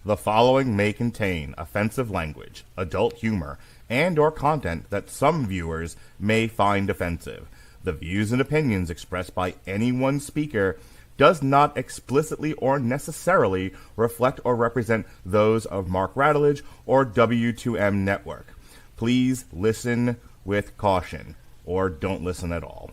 The following may contain offensive language, adult humor, and or content that some viewers may find offensive. The views and opinions expressed by any one speaker does not explicitly or necessarily reflect or represent those of Mark Radulich or W2M Network. Please listen with caution, or don't listen at all.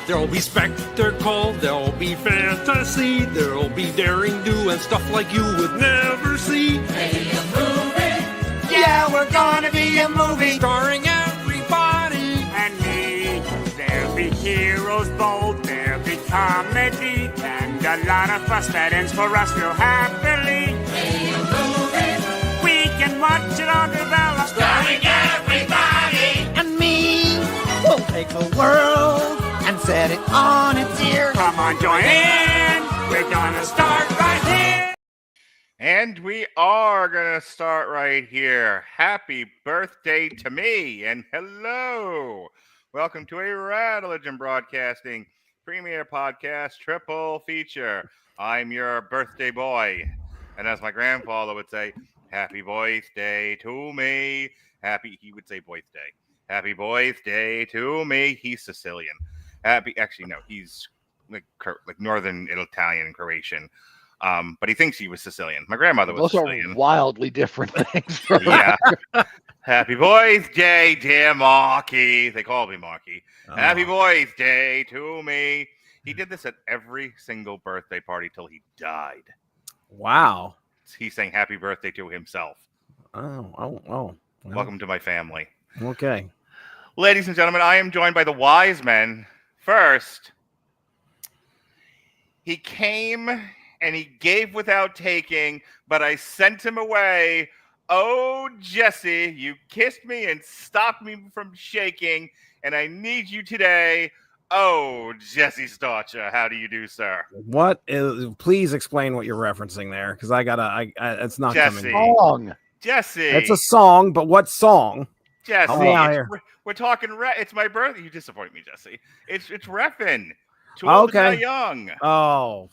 There'll be spectacle, there'll be fantasy, there'll be daring do and stuff like you would never see. Be a movie. Yeah, we're gonna be a movie. Starring everybody And me. There'll be heroes bold, there'll be comedy, and a lot of fuss that ends for us real happily. Be a movie. We can watch it all develop. Starring everybody. And me. We'll take the world and set it on its ear. Come on, join in. We're gonna start right here. And we are going to start right here. Happy birthday to me, and hello. Welcome to a Radulich and Broadcasting premiere podcast triple feature. I'm your birthday boy. And as my grandfather would say, happy birthday to me. He would say birthday. Happy birthday to me. He's Sicilian. He's like Northern Italian and Croatian. But he thinks he was Sicilian. My grandmother was Sicilian. Those are wildly different things. Yeah. Happy birthday, dear Marky. They call me Marky. Happy birthday to me. He did this at every single birthday party till he died. Wow. He's saying happy birthday to himself. Oh. Well, Welcome to my family. okay. Ladies and gentlemen, I am joined by the wise men. First, he came and he gave without taking, but I sent him away. Oh, Jesse, you kissed me and stopped me from shaking, and I need you today. Oh, Jesse Starcher, how do you do, sir? What is? Please explain what you're referencing there, because it's not Jesse. coming. Wrong. Jesse. It's a song, but what song? Jesse. Help me out here. We're talking. It's my birthday. You disappoint me, Jesse. It's Refn. Too old to die young. Oh,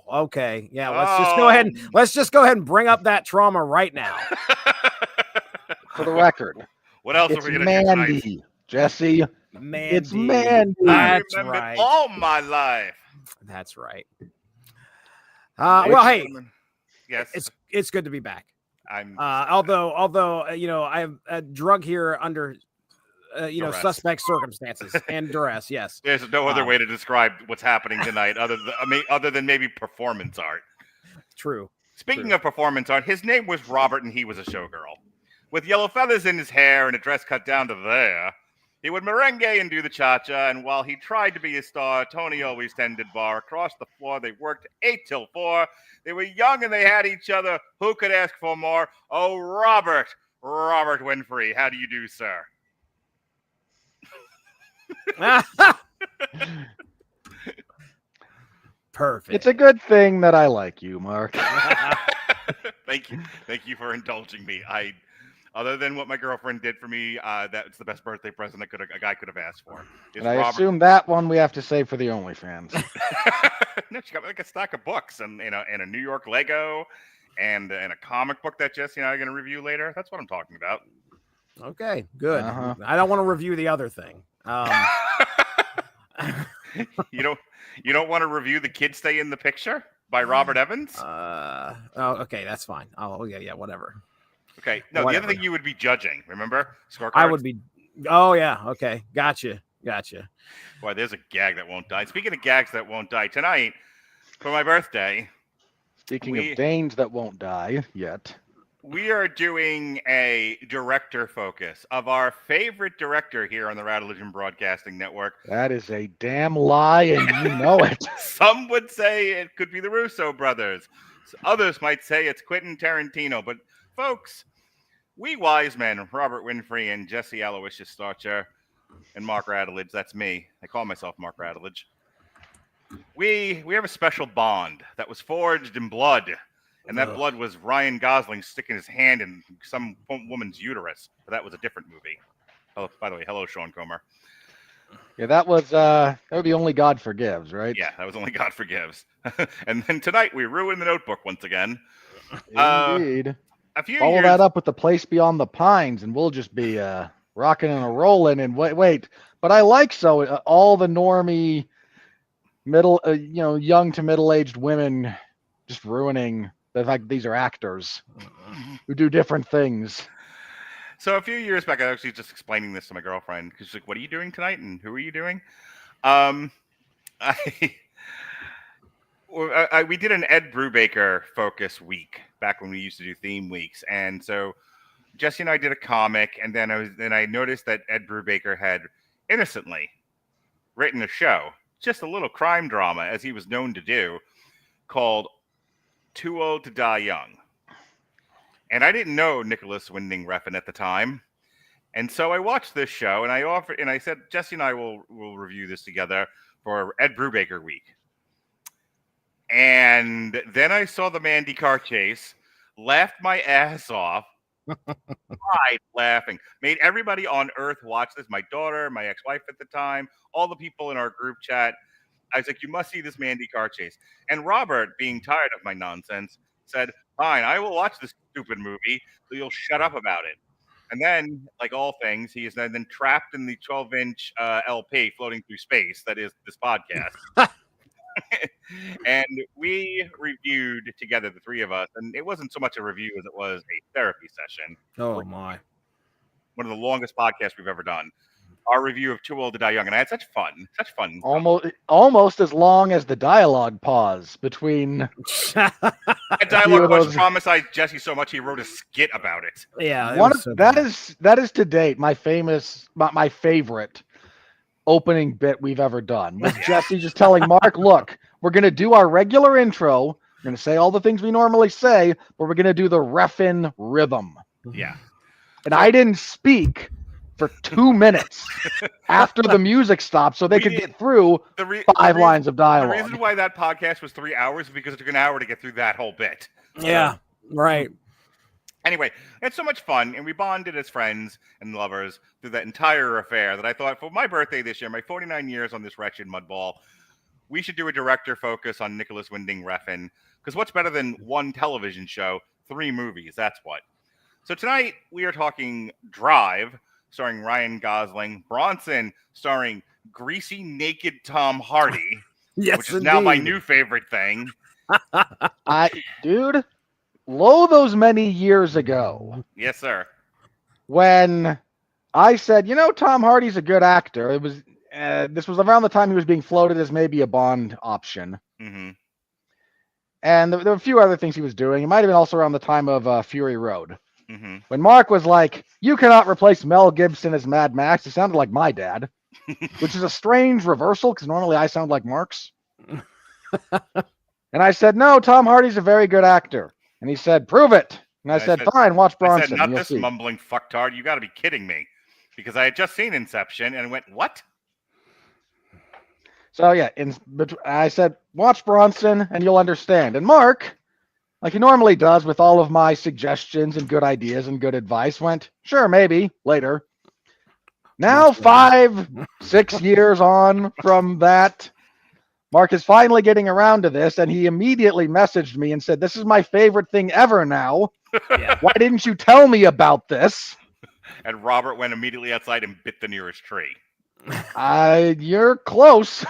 okay. Yeah, let's just go ahead and bring up that trauma right now. For the record, What else it's are we going to do tonight? Mandy, Jesse. Mandy. It's Mandy. I That's remembered right. all my life. That's right. Well, hey, Yes. it's good to be back. I'm Although I'm drug here under Duress. suspect circumstances and duress. Yes. There's no other way to describe what's happening tonight other than maybe performance art. True. Speaking of performance art, his name was Robert and he was a showgirl. With yellow feathers in his hair and a dress cut down to there, he would merengue and do the cha-cha, and while he tried to be a star, Tony always tended bar. Across the floor, they worked 8 till 4. They were young and they had each other. Who could ask for more? Oh, Robert Winfree, how do you do, sir? Perfect. It's a good thing that I like you, Mark. Thank you for indulging me. Other than what my girlfriend did for me, that's the best birthday present a guy could have asked for. And I assume that one we have to save for the OnlyFans. No, she got like a stack of books and a New York Lego and a comic book that Jesse and I are going to review later. That's what I'm talking about. Okay, good. Uh-huh. I don't want to review the other thing. You don't want to review The Kids Stay in the Picture by Robert Evans? Okay, that's fine. Oh, yeah, whatever. Okay. No, Whatever. the other thing you would be judging, remember? Scorecards? I would be. Oh, yeah. Okay. Gotcha. Boy, there's a gag that won't die. Speaking of gags that won't die, tonight, for my birthday, Speaking of Danes that won't die yet. we are doing a director focus of our favorite director here on the Radulich and Broadcasting Network. That is a damn lie, and you know it. Some would say it could be the Russo brothers. Others might say it's Quentin Tarantino. But, folks, we wise men, Robert Winfree and Jesse Starcher, and Mark Radulich, that's me. I call myself Mark Radulich. We have a special bond that was forged in blood. And that blood was Ryan Gosling sticking his hand in some woman's uterus. But that was a different movie. Oh, by the way, hello, Sean Comer. Yeah, that would be Only God Forgives, right? Yeah, that was Only God Forgives. And then tonight we ruined the Notebook once again. Indeed. A few Follow years. that up with The Place Beyond the Pines, and we'll just be rocking and a rolling. And wait, but I like all the normie young to middle-aged women just ruining the fact these are actors who do different things. So a few years back, I was actually just explaining this to my girlfriend because she's like, "What are you doing tonight? And who are you doing?" I, we did an Ed Brubaker focus week back when we used to do theme weeks, and so Jesse and I did a comic, and then I noticed that Ed Brubaker had innocently written a show, just a little crime drama, as he was known to do, called Too Old to Die Young. And I didn't know Nicolas Winding Refn at the time. And so I watched this show, and I said, Jesse and I will review this together for Ed Brubaker week. And then I saw the Mandy car chase, laughed my ass off, cried laughing, made everybody on earth watch this. My daughter, my ex-wife at the time, all the people in our group chat. I was like, you must see this Mandy car chase. And Robert, being tired of my nonsense, said, fine, I will watch this stupid movie, so you'll shut up about it. And then, like all things, he is then trapped in the 12-inch LP floating through space that is this podcast. And we reviewed together, the three of us, and it wasn't so much a review as it was a therapy session. Oh, my. One of the longest podcasts we've ever done. Our review of Too Old to Die Young, and I had such fun. Almost as long as the dialogue pause between. That dialogue was traumatized Jesse so much he wrote a skit about it. Yeah, that is to date my favorite opening bit we've ever done. With Jesse just telling Mark, "Look, we're gonna do our regular intro. We're gonna say all the things we normally say, but we're gonna do the Refn rhythm." Yeah, and I didn't speak for 2 minutes after the music stopped so they could get through 5 lines of dialogue. The reason why that podcast was 3 hours is because it took an hour to get through that whole bit. Yeah, right. Anyway, it's so much fun, and we bonded as friends and lovers through that entire affair that I thought for my birthday this year, my 49 years on this wretched mudball, we should do a director focus on Nicolas Winding Refn, because what's better than one television show, 3 movies, that's what. So tonight, we are talking Drive, starring Ryan Gosling, Bronson, starring greasy, naked Tom Hardy, yes, which is now my new favorite thing. Dude, those many years ago. Yes, sir. When I said, Tom Hardy's a good actor, it was this was around the time he was being floated as maybe a Bond option. Mm-hmm. And there were a few other things he was doing. It might have been also around the time of Fury Road. Mm-hmm. When Mark was like, you cannot replace Mel Gibson as Mad Max, it sounded like my dad, which is a strange reversal because normally I sound like Mark's. And I said, no, Tom Hardy's a very good actor. And he said, prove it. And I said, fine, watch Bronson. I said, not this mumbling fucktard. You got to be kidding me. Because I had just seen Inception and went, what? So, yeah, I said, watch Bronson and you'll understand. And Mark, like he normally does with all of my suggestions and good ideas and good advice, went, sure, maybe, later. Now, 5-6 years on from that, Mark is finally getting around to this, and he immediately messaged me and said, this is my favorite thing ever now. Yeah. Why didn't you tell me about this? And Robert went immediately outside and bit the nearest tree. You're close.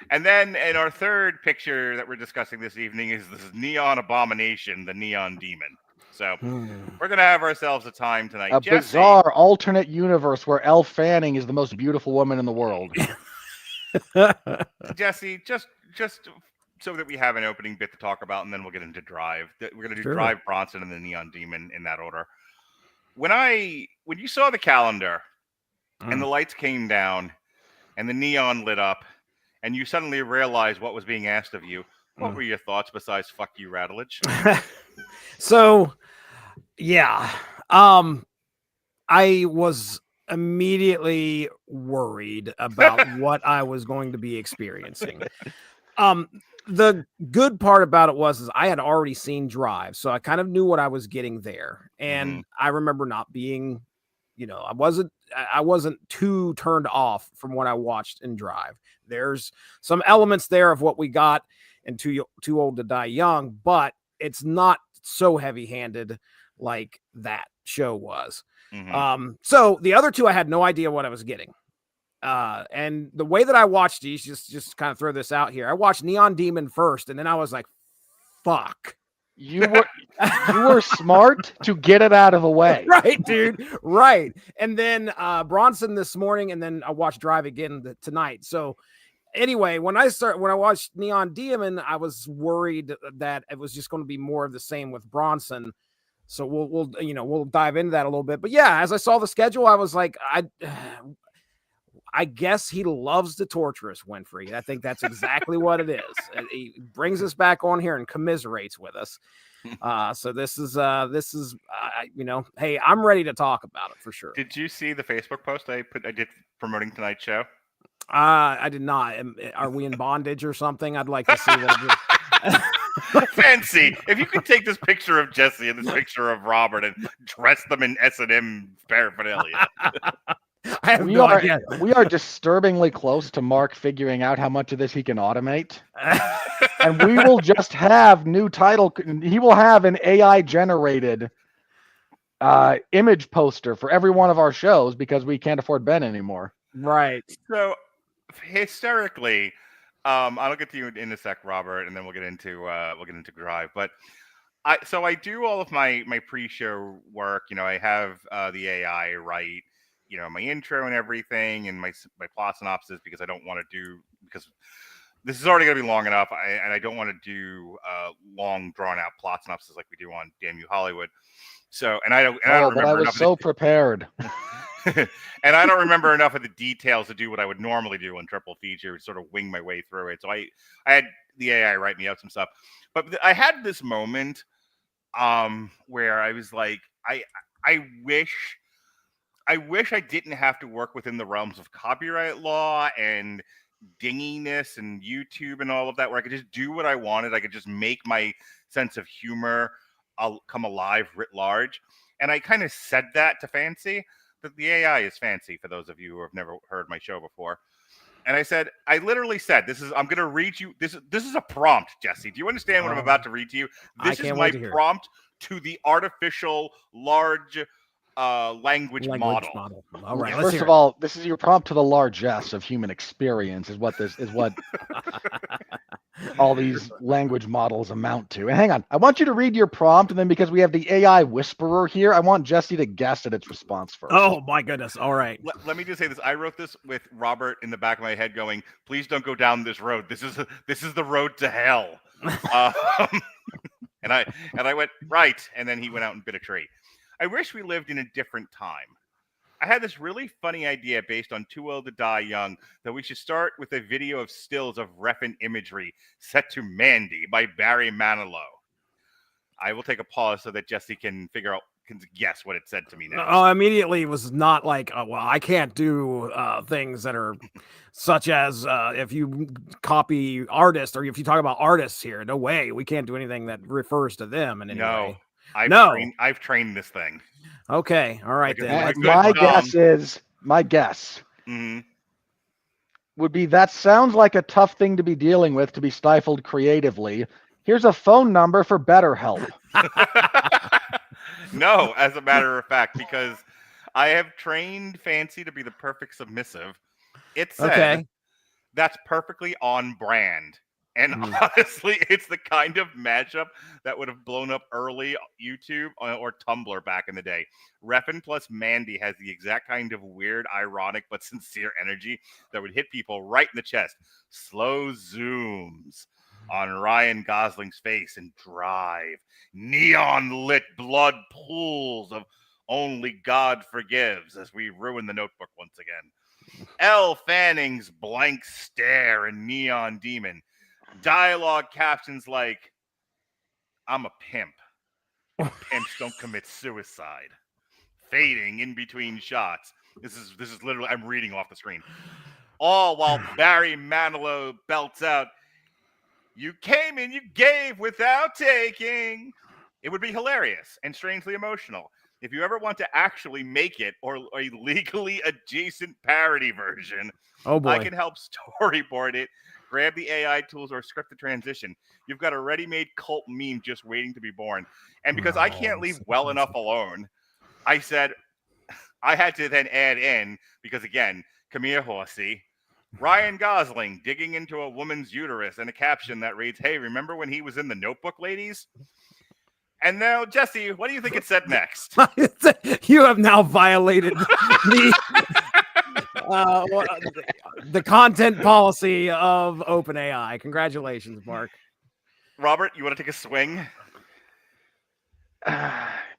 And then in our third picture that we're discussing this evening is this neon abomination, the neon demon. So we're going to have ourselves a time tonight. A bizarre alternate universe where Elle Fanning is the most beautiful woman in the world. Jesse, just so that we have an opening bit to talk about, and then we'll get into Drive. We're going to do Drive, Bronson, and the Neon Demon in that order. When you saw the calendar and the lights came down and the neon lit up and you suddenly realized what was being asked of you, what were your thoughts besides "fuck you, Radulich"? So, yeah, I was immediately worried about what I was going to be experiencing. The good part about it is I had already seen Drive, so I kind of knew what I was getting there. And I remember not being I wasn't too turned off from what I watched in Drive. There's some elements there of what we got in Too Old to Die Young, but it's not so heavy-handed like that show was. So the other two, I had no idea what I was getting. And the way that I watched these, just kind of throw this out here, I watched Neon Demon first, and then I was like, fuck. You were smart to get it out of the way. Right, dude. Right. And then Bronson this morning, and then I watched Drive again tonight. So anyway, when I watched Neon Demon, I was worried that it was just going to be more of the same with Bronson. So we'll dive into that a little bit. But yeah, as I saw the schedule, I was like, I guess he loves to torture us, Winfree. I think that's exactly what it is. He brings us back on here and commiserates with us. So this is hey, I'm ready to talk about it for sure. Did you see the Facebook post I did promoting tonight's show? I did not. Are we in bondage or something? I'd like to see what. Fancy. If you could take this picture of Jesse and this picture of Robert and dress them in S&M paraphernalia. I have no idea. We are disturbingly close to Mark figuring out how much of this he can automate. And we will just have new title. He will have an AI generated image poster for every one of our shows because we can't afford Ben anymore. Right. So hysterically, I'll get to you in a sec, Robert, and then we'll get into Drive. But I do all of my pre-show work. I have the AI write, my intro and everything, and my plot synopsis because I don't want to do because this is already going to be long enough, and I don't want to do long drawn out plot synopsis like we do on Damn You Hollywood. So, and I don't remember. But I was so prepared. And I don't remember enough of the details to do what I would normally do on triple feature, sort of wing my way through it. So I had the AI write me out some stuff, but I had this moment where I was like, I wish I didn't have to work within the realms of copyright law and dinginess and YouTube and all of that, where I could just do what I wanted. I could just make my sense of humor come alive writ large. And I kind of said that to Fancy. That the AI is Fancy, for those of you who have never heard my show before. And I literally said, I'm going to read you. This is a prompt, Jesse. Do you understand what I'm about to read to you? This is my prompt to the artificial large language model. All right. First of all, this is your prompt to the largesse of human experience is what all these language models amount to. And hang on, I want you to read your prompt, and then because we have the AI whisperer here, I want Jesse to guess at its response first. Oh my goodness. All right. Let me just say this. I wrote this with Robert in the back of my head going, please don't go down this road. This is the road to hell. And I went, right. And then he went out and bit a tree. I wish we lived in a different time. I had this really funny idea based on Too Old to Die Young that we should start with a video of stills of Refn imagery set to Mandy by Barry Manilow. I will take a pause so that Jesse can guess what it said to me now. Oh, immediately was not like, well, I can't do things that are such as if you copy artists or if you talk about artists here. No way. We can't do anything that refers to them in any way. I've trained this thing. Okay. All right. Then. My guess would be that sounds like a tough thing to be dealing with, to be stifled creatively. Here's a phone number for BetterHelp. No, as a matter of fact, because I have trained Fancy to be the perfect submissive. It said that's perfectly on brand. And honestly, it's the kind of matchup that would have blown up early YouTube or Tumblr back in the day. Refn plus Mandy has the exact kind of weird, ironic, but sincere energy that would hit people right in the chest. Slow zooms on Ryan Gosling's face and Drive. Neon-lit blood pools of Only God Forgives as we ruin the Notebook once again. Elle Fanning's blank stare in Neon Demon. Dialogue captions like, I'm a pimp. Pimps don't commit suicide. Fading in between shots. This is literally, I'm reading off the screen. All while Barry Manilow belts out, you came and you gave without taking. It would be hilarious and strangely emotional. If you ever want to actually make it or a legally adjacent parody version, Oh boy. I can help storyboard it, grab the AI tools, or script the transition. You've got a ready-made cult meme just waiting to be born. And because I can't leave well enough alone, I said I had to then add in, because again, come here, horsey, Ryan Gosling digging into a woman's uterus and a caption that reads, "Hey, remember when he was in The Notebook, ladies?" And now, Jesse, what do you think it said next? You have now violated the content policy of OpenAI. Congratulations, Mark. Robert, you want to take a swing?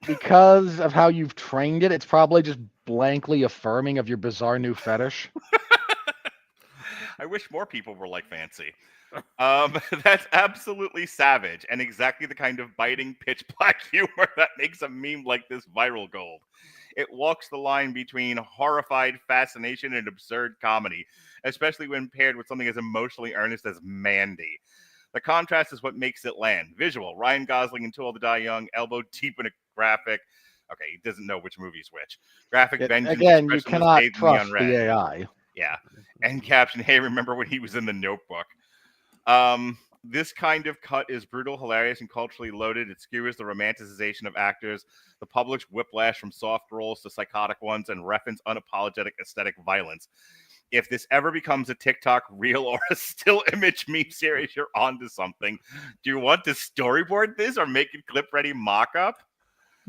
Because of how you've trained it, it's probably just blankly affirming of your bizarre new fetish. I wish more people were like Fancy. That's absolutely savage and exactly the kind of biting pitch black humor that makes a meme like this viral gold. It walks the line between horrified fascination and absurd comedy, especially when paired with something as emotionally earnest as Mandy. The contrast is what makes it land. Visual, Ryan Gosling and Too Old to Die Young, elbow deep in a graphic. Okay, he doesn't know which movie's which. Graphic vengeance. Again, you cannot trust the AI. Yeah. And caption, "Hey, remember when he was in The Notebook?" This kind of cut is brutal, hilarious, and culturally loaded. It skewers the romanticization of actors, the published whiplash from soft roles to psychotic ones, and reference unapologetic aesthetic violence. If this ever becomes a TikTok reel or a still image meme series, you're onto something. Do you want to storyboard this or make it clip ready mock-up?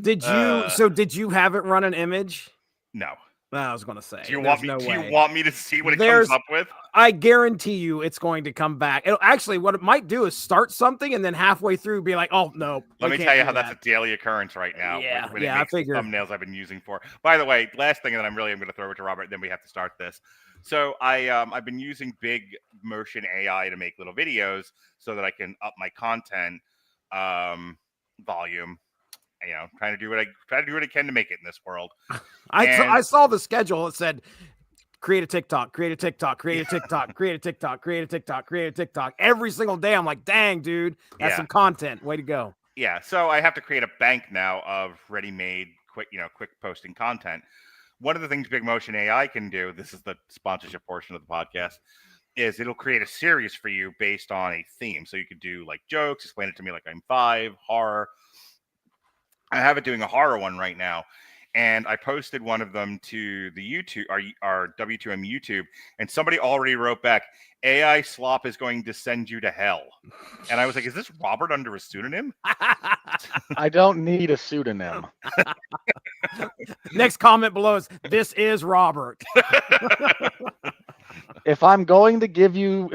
Did you have it run an image? No. I was going to say. Do you want me to see what it comes up with? I guarantee you it's going to come back. Actually, what it might do is start something and then halfway through be like, "Oh no." Let me tell you how that's a daily occurrence right now. Yeah, I figure. Thumbnails I've been using for. By the way, last thing that I'm going to throw it to Robert, then we have to start this. So I've been using big motion AI to make little videos so that I can up my content volume. You know, trying to do what I can to make it in this world. I saw the schedule. It said, create a TikTok, create a TikTok, create a TikTok, create a TikTok, create a TikTok, create a TikTok. Every single day, I'm like, dang, dude, that's some content. Way to go. Yeah. So I have to create a bank now of ready-made, quick posting content. One of the things Big Motion AI can do, this is the sponsorship portion of the podcast, is it'll create a series for you based on a theme. So you could do like jokes, explain it to me like I'm 5, horror. I have it doing a horror one right now, and I posted one of them to the YouTube, our W2M YouTube, and somebody already wrote back, "AI slop is going to send you to hell." And I was like, is this Robert under a pseudonym? I don't need a pseudonym. Next comment below is, "This is Robert." If I'm going to give you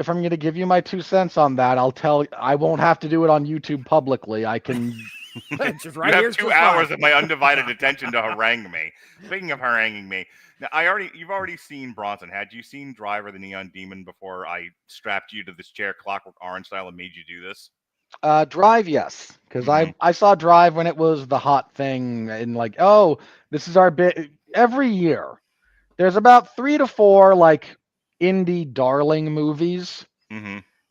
my 2 cents on that, I won't have to do it on YouTube publicly. I can. Just you have 2 hours of my undivided attention to harangue me. Speaking of haranguing me, now you've already seen Bronson. Had you seen Driver the Neon Demon before I strapped you to this chair, Clockwork Orange style, and made you do this? Drive, yes, because I saw Drive when it was the hot thing, and like, oh, this is our bit. Every year, there's about 3 to 4 like indie darling movies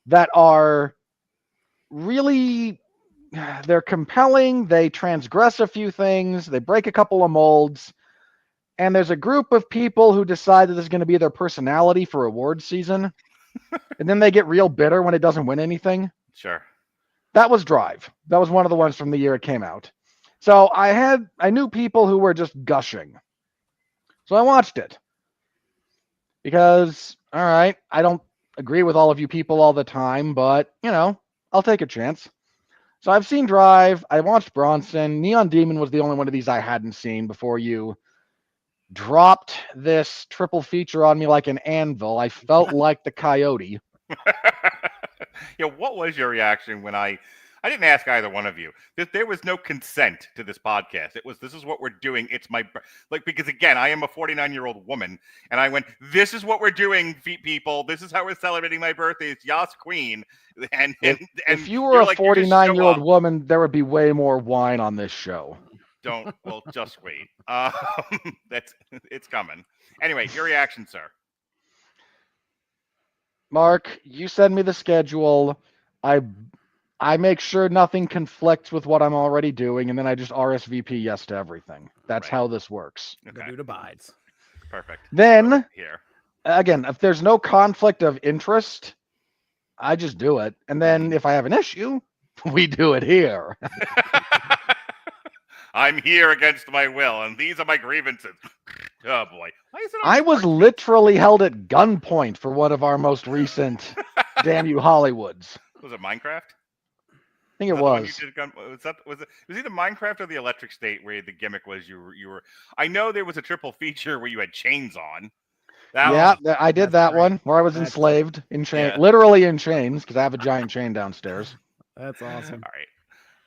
that are really. They're compelling, they transgress a few things, they break a couple of molds, and there's a group of people who decide that this is going to be their personality for award season, and then they get real bitter when it doesn't win anything. Sure. That was Drive. That was one of the ones from the year it came out. So I knew people who were just gushing. So I watched it. Because, all right, I don't agree with all of you people all the time, but, I'll take a chance. So I've seen Drive. I watched Bronson. Neon Demon was the only one of these I hadn't seen before you dropped this triple feature on me like an anvil. I felt like the coyote. What was your reaction when I didn't ask either one of you. There was no consent to this podcast. It was, this is what we're doing. It's my, because again, I am a 49-year-old woman, and I went, this is what we're doing, people. This is how we're celebrating my birthday. It's Yas Queen. And if you were a 49-year-old woman, there would be way more wine on this show. Just wait. It's coming. Anyway, your reaction, sir. Mark, you send me the schedule. I I make sure nothing conflicts with what I'm already doing, and then I just RSVP yes to everything. That's Right. how this works. The Okay. dude abides. Perfect. Then, Here. again, if there's no conflict of interest, I just do it. And then if I have an issue, we do it here. I'm here against my will, and these are my grievances. Oh boy. Why is it I always was hard? literally held at gunpoint for one of our most recent Damn You Hollywoods. Was it Minecraft? I think it that the one you was. did was it either Minecraft or the Electric State where the gimmick was you were I know there was a triple feature where you had chains on. Yeah, I did that's that great. one where I was That's enslaved in chain, Yeah. literally in chains because I have a giant chain downstairs. That's awesome. All right.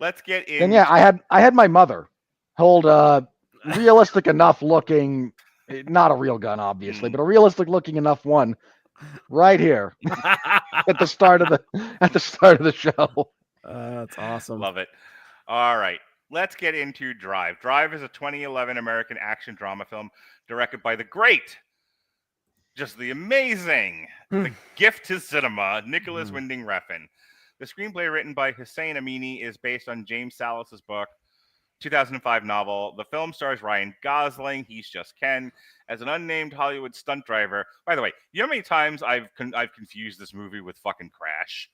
Let's get in. Then yeah, I had my mother hold realistic enough looking, not a real gun obviously, but a realistic looking enough one right here at the start of the show. That's awesome. Love it. All right. Let's get into Drive. Drive is a 2011 American action drama film directed by the great, just the amazing, the gift to cinema, Nicolas Winding Refn. The screenplay written by Hussein Amini is based on James Salas's book, 2005 novel. The film stars Ryan Gosling, he's just Ken, as an unnamed Hollywood stunt driver. By the way, you know how many times I've confused this movie with fucking Crash?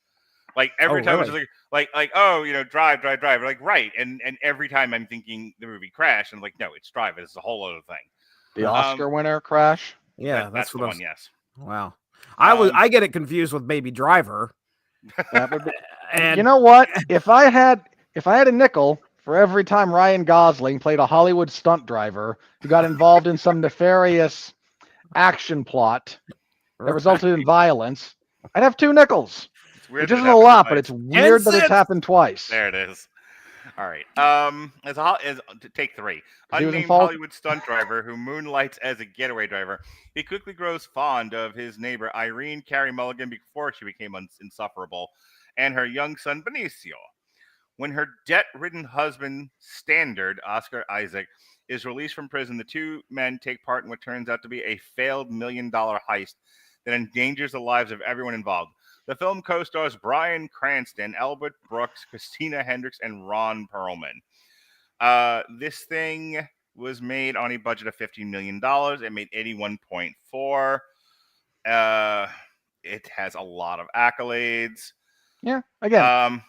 Like every time really? it's like oh, Drive, like right, and every time I'm thinking the movie Crash, and I'm like, no, it's Drive. It's a whole other thing. The Oscar winner Crash. Yeah, that's the what one. Yes. Wow. I get it confused with Baby Driver. That would be, And you know what? If I had a nickel for every time Ryan Gosling played a Hollywood stunt driver who got involved in some nefarious action plot that resulted in violence, I'd have 2 nickels. Weird Which that it isn't a happened lot, twice. but it's weird that it's happened twice. There it is. All right. As take 3. He was in Unnamed Fall- Hollywood stunt driver who moonlights as a getaway driver. He quickly grows fond of his neighbor Irene Carey Mulligan before she became insufferable, and her young son Benicio. When her debt-ridden husband Standard, Oscar Isaac, is released from prison, the 2 men take part in what turns out to be a failed $1 million heist that endangers the lives of everyone involved. The film co-stars Bryan Cranston, Albert Brooks, Christina Hendricks, and Ron Perlman. This thing was made on a budget of $15 million. It made 81.4. It has a lot of accolades. Yeah, again,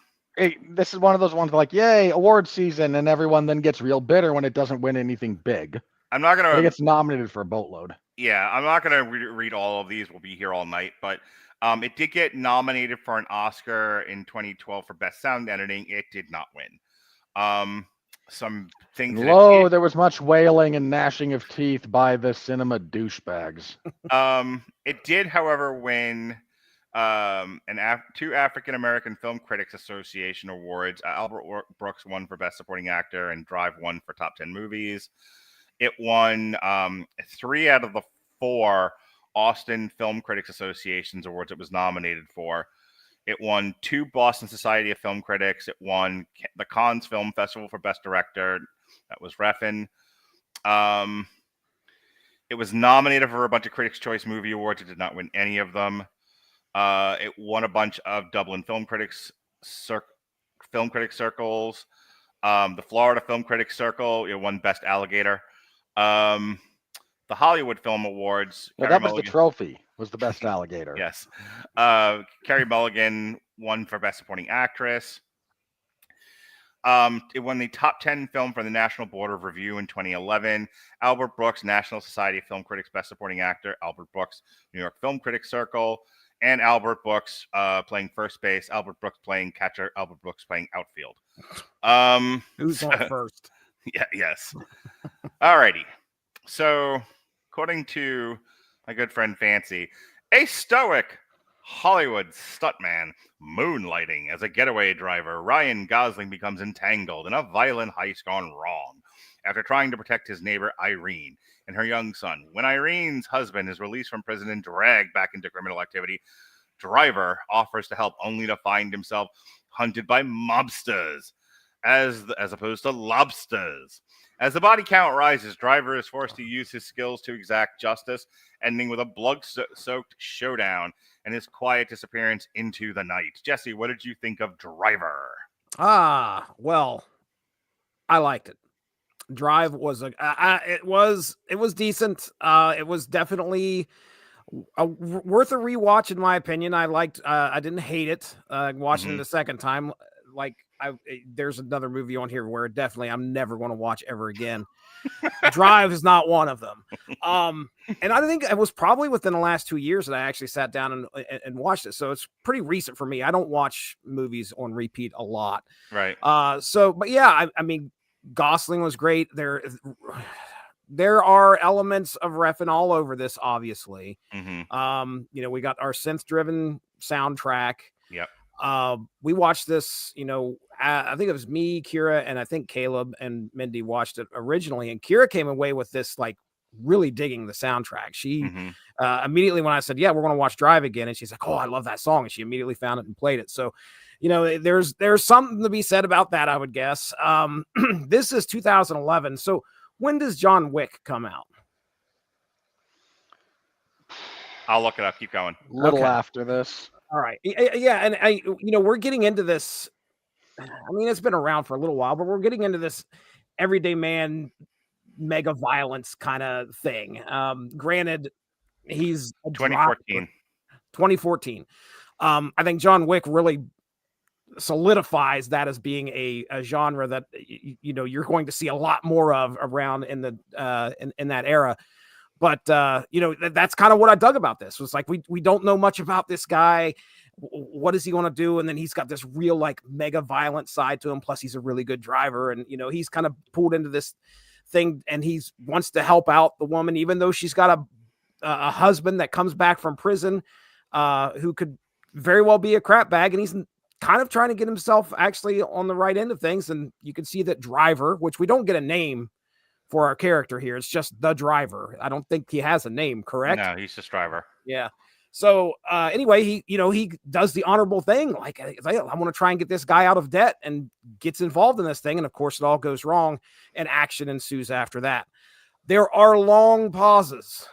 this is one of those ones like, yay, award season, and everyone then gets real bitter when it doesn't win anything big. I'm not But it gonna. gets nominated for a boatload. Yeah, I'm not gonna read all of these. We'll be here all night, but it did get nominated for an Oscar in 2012 for Best Sound Editing. It did not win. Some things. There was much wailing and gnashing of teeth by the cinema douchebags. It did, however, win 2 African American Film Critics Association awards. Albert Brooks won for Best Supporting Actor, and Drive won for Top 10 Movies. It won 3 out of the 4 Austin Film Critics Association's awards it was nominated for. It won 2 Boston Society of Film Critics. It won the Cannes Film Festival for Best Director. That was Refn. It was nominated for a bunch of Critics' Choice Movie Awards. It did not win any of them. It won a bunch of Dublin Film Critics Circles. The Florida Film Critics Circle. It won Best Alligator. The Hollywood Film Awards. No, that was the trophy. Was the Best Alligator. Yes. Carey Mulligan won for Best Supporting Actress. It won the top 10 film for the National Board of Review in 2011. Albert Brooks, National Society of Film Critics Best Supporting Actor. Albert Brooks, New York Film Critics Circle. And Albert Brooks playing first base. Albert Brooks playing catcher. Albert Brooks playing outfield. Who's on first? Yeah, yes. Alrighty. So, according to my good friend Fancy, a stoic Hollywood stuntman moonlighting as a getaway driver, Ryan Gosling becomes entangled in a violent heist gone wrong after trying to protect his neighbor Irene and her young son. When Irene's husband is released from prison and dragged back into criminal activity, Driver offers to help only to find himself hunted by mobsters as opposed to lobsters. As the body count rises, Driver is forced to use his skills to exact justice, ending with a blood-soaked showdown and his quiet disappearance into the night. Jesse, what did you think of Driver? Well, I liked it. Drive was it was decent. It was definitely worth a rewatch in my opinion. I didn't hate it. Watching it a second time, there's another movie on here where definitely I'm never going to watch ever again. Drive is not one of them. And I think it was probably within the last 2 years that I actually sat down and watched it. So it's pretty recent for me. I don't watch movies on repeat a lot. Right. But yeah, I mean, Gosling was great. There are elements of Refn all over this, obviously. We got our synth-driven soundtrack. Yep. We watched this, I think it was me, Kira, and I think Caleb and Mindy watched it originally. And Kira came away with this, like, really digging the soundtrack. She immediately, when I said, yeah, we're going to watch Drive again, and she's like, oh, I love that song. And she immediately found it and played it. So, there's something to be said about that, I would guess. This is 2011. So when does John Wick come out? I'll look it up. Keep going. A little after this. All right. Yeah. And we're getting into this. I mean, it's been around for a little while, but we're getting into this everyday man, mega violence kind of thing. Granted, he's 2014. 2014. I think John Wick really solidifies that as being a genre that you're going to see a lot more of around in the in that era. But that's kind of what I dug about this. Was like we don't know much about this guy. What is he going to do? And then he's got this real like mega violent side to him. Plus he's a really good driver, and he's kind of pulled into this thing, and he wants to help out the woman, even though she's got a husband that comes back from prison, who could very well be a crap bag, and he's kind of trying to get himself actually on the right end of things. And you can see that Driver, which we don't get a name for our character here. It's just the Driver. I don't think he has a name, correct? No, he's just Driver. Yeah. So anyway, he does the honorable thing. Like, I want to try and get this guy out of debt, and gets involved in this thing. And of course it all goes wrong, and action ensues after that. There are long pauses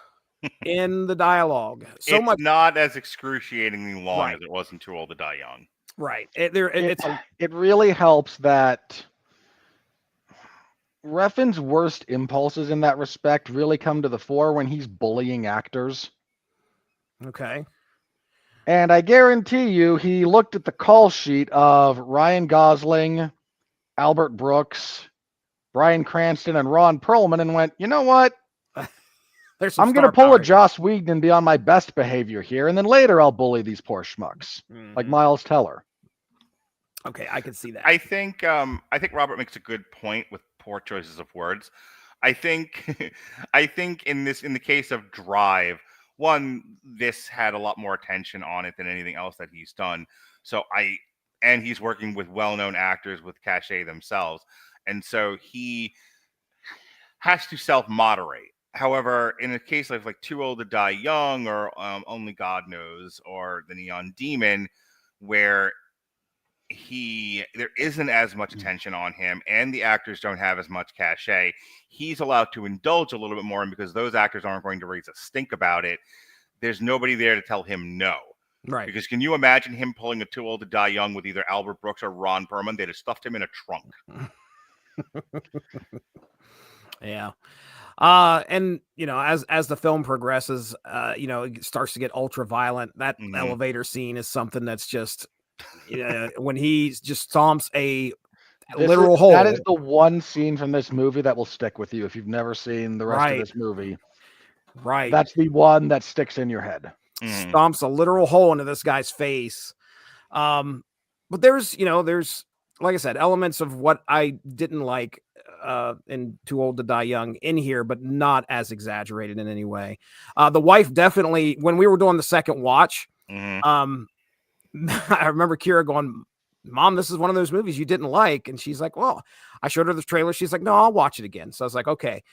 in the dialogue. So it's not as excruciatingly long as it was in Too Old to Die Young. Right. It really helps that Refn's worst impulses in that respect really come to the fore when he's bullying actors. Okay. And I guarantee you, he looked at the call sheet of Ryan Gosling, Albert Brooks, Bryan Cranston, and Ron Perlman and went, you know what? I'm going to pull a Joss Whedon and be on my best behavior here, and then later I'll bully these poor schmucks, like Miles Teller. Okay, I can see that. I think Robert makes a good point with poor choices of words. I think in the case of Drive, one, this had a lot more attention on it than anything else that he's done. And he's working with well-known actors with cachet themselves, and so he has to self-moderate. However, in a case like Too Old to Die Young, or Only God Knows, or The Neon Demon, where there isn't as much attention on him, and the actors don't have as much cachet, he's allowed to indulge a little bit more. And because those actors aren't going to raise a stink about it, there's nobody there to tell him no. Right. Because can you imagine him pulling a Too Old to Die Young with either Albert Brooks or Ron Perlman? They'd have stuffed him in a trunk. Yeah. And as the film progresses, it starts to get ultra violent. That elevator scene is something that's just when he just stomps literal hole. That is the one scene from this movie that will stick with you if you've never seen the rest of this movie. Right. That's the one that sticks in your head. Stomps a literal hole into this guy's face. But there's like I said, elements of what I didn't like in Too Old to Die Young in here, but not as exaggerated in any way. The wife definitely, when we were doing the second watch, I remember Kira going, Mom, this is one of those movies you didn't like. And she's like, well, I showed her the trailer. She's like, no, I'll watch it again. So I was like, okay.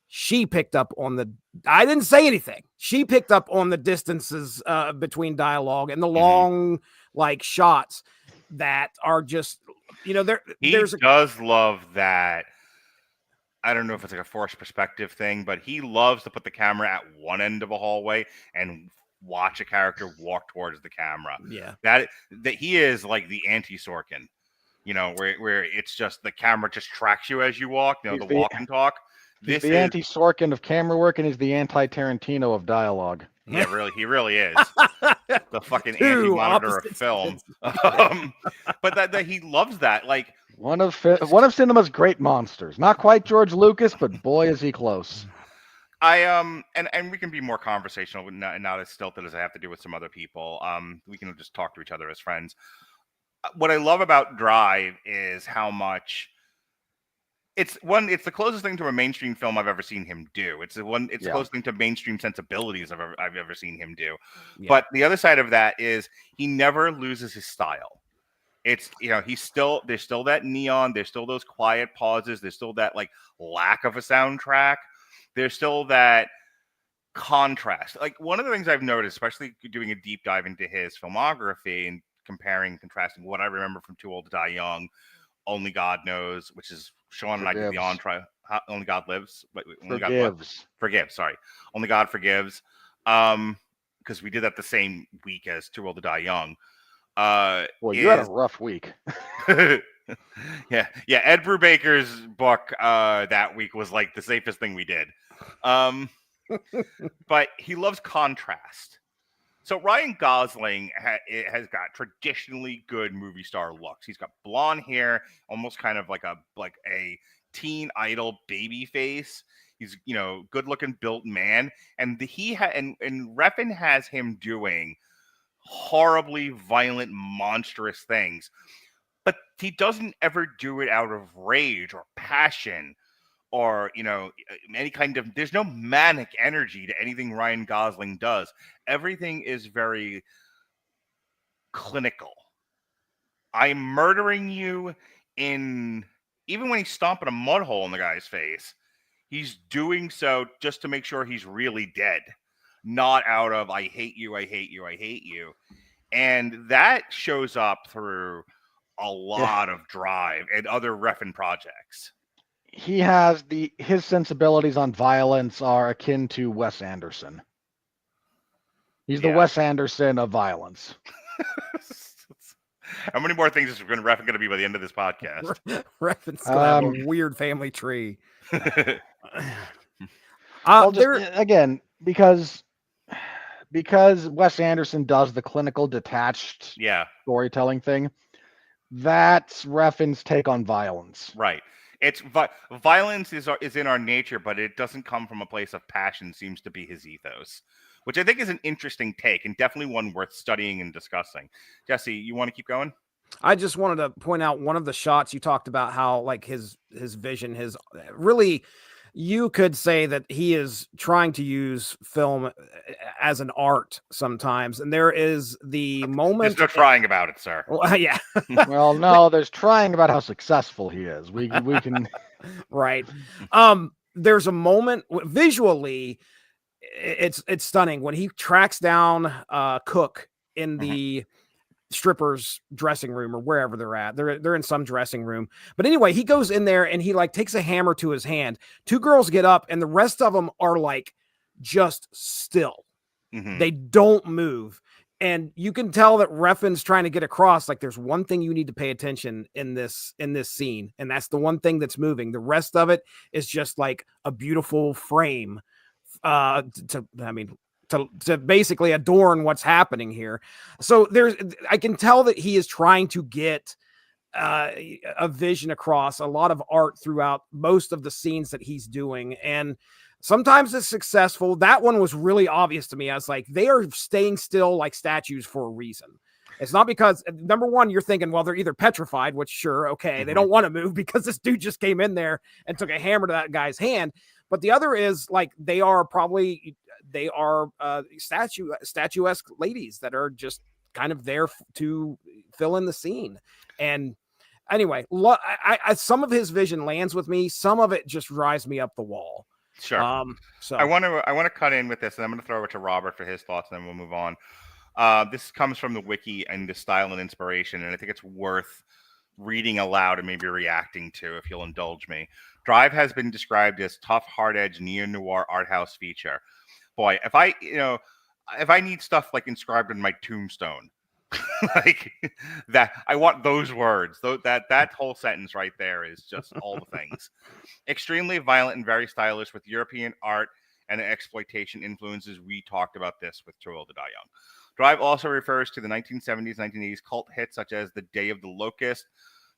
She picked up on I didn't say anything. She picked up on the distances between dialogue and the long shots that are just, he does love that. I don't know if it's like a forced perspective thing, but he loves to put the camera at one end of a hallway and watch a character walk towards the camera. Yeah. That he is like the anti-Sorkin, where it's just the camera just tracks you as you walk, He's the the- walk and talk. He's This the is anti-Sorkin of camera work, and he's the anti-Tarantino of dialogue. yeah, really, he really is the fucking Two anti-monitor of opposites. film. But that he loves that, like. One of cinema's great monsters. Not quite George Lucas, but boy is he close. And we can be more conversational, not as stilted as I have to do with some other people. We can just talk to each other as friends. What I love about Drive is how much it's the closest thing to a mainstream film I've ever seen him do. It's the closest thing to mainstream sensibilities I've ever seen him do. Yeah. But the other side of that is he never loses his style. It's, there's still that neon, there's still those quiet pauses, there's still that like lack of a soundtrack, there's still that contrast. Like one of the things I've noticed, especially doing a deep dive into his filmography and contrasting what I remember from Too Old to Die Young, Only God Knows, which is Sean and I did the on-try, Only God Lives, Forgives, sorry. Only God Forgives, because we did that the same week as Too Old to Die Young. Well, you had a rough week. yeah. Ed Brubaker's book that week was like the safest thing we did. But he loves contrast. So Ryan Gosling has got traditionally good movie star looks. He's got blonde hair, almost kind of like a teen idol baby face. He's good looking built man, and and Refn has him doing horribly violent, monstrous things, but he doesn't ever do it out of rage or passion or any kind of. There's no manic energy to anything Ryan Gosling does. Everything is very clinical. I'm murdering you. Even when he's stomping a mud hole in the guy's face, he's doing so just to make sure he's really dead. Not out of I hate you, I hate you, I hate you. And that shows up through a lot of Drive and other Refn projects. He has his sensibilities on violence are akin to Wes Anderson. He's the Wes Anderson of violence. How many more things is Refn going to be by the end of this podcast? Refn's going to have a weird family tree. Again, because Wes Anderson does the clinical detached storytelling thing, that's Refn's take on violence. Right. It's violence is in our nature, but it doesn't come from a place of passion, seems to be his ethos, which I think is an interesting take and definitely one worth studying and discussing. Jesse, you want to keep going? I just wanted to point out one of the shots you talked about, how like his vision, his really, you could say that he is trying to use film as an art sometimes. And there is the moment. There's no trying about it, sir. Well, yeah. Well, no, there's trying about how successful he is. We can. Right. There's a moment visually. It's stunning when he tracks down Cook in the strippers dressing room or wherever they're at. They're in some dressing room. But anyway, he goes in there and he like takes a hammer to his hand. Two girls get up and the rest of them are like just still. Mm-hmm. They don't move. And you can tell that Refn's trying to get across, like there's one thing you need to pay attention in this scene. And that's the one thing that's moving. The rest of it is just like a beautiful frame to basically adorn what's happening here. So I can tell that he is trying to get a vision across, a lot of art throughout most of the scenes that he's doing. And sometimes it's successful. That one was really obvious to me. I was like, they are staying still like statues for a reason. It's not because, number one, you're thinking, well, they're either petrified, which sure, okay, mm-hmm. They don't want to move because this dude just came in there and took a hammer to that guy's hand. But the other is like they are statuesque ladies that are just kind of there to fill in the scene. And anyway, some of his vision lands with me. Some of it just drives me up the wall. Sure. So I want to cut in with this, and I'm going to throw it to Robert for his thoughts, and then we'll move on. This comes from the wiki and the style and inspiration, and I think it's worth reading aloud and maybe reacting to if you'll indulge me. Drive has been described as tough, hard-edged, neo-noir art house feature. Boy, if I need stuff like inscribed in my tombstone, like that, I want those words. That whole sentence right there is just all the things. Extremely violent and very stylish with European art and exploitation influences. We talked about this with Too Old to Die Young. Drive also refers to the 1970s, 1980s cult hits such as The Day of the Locust,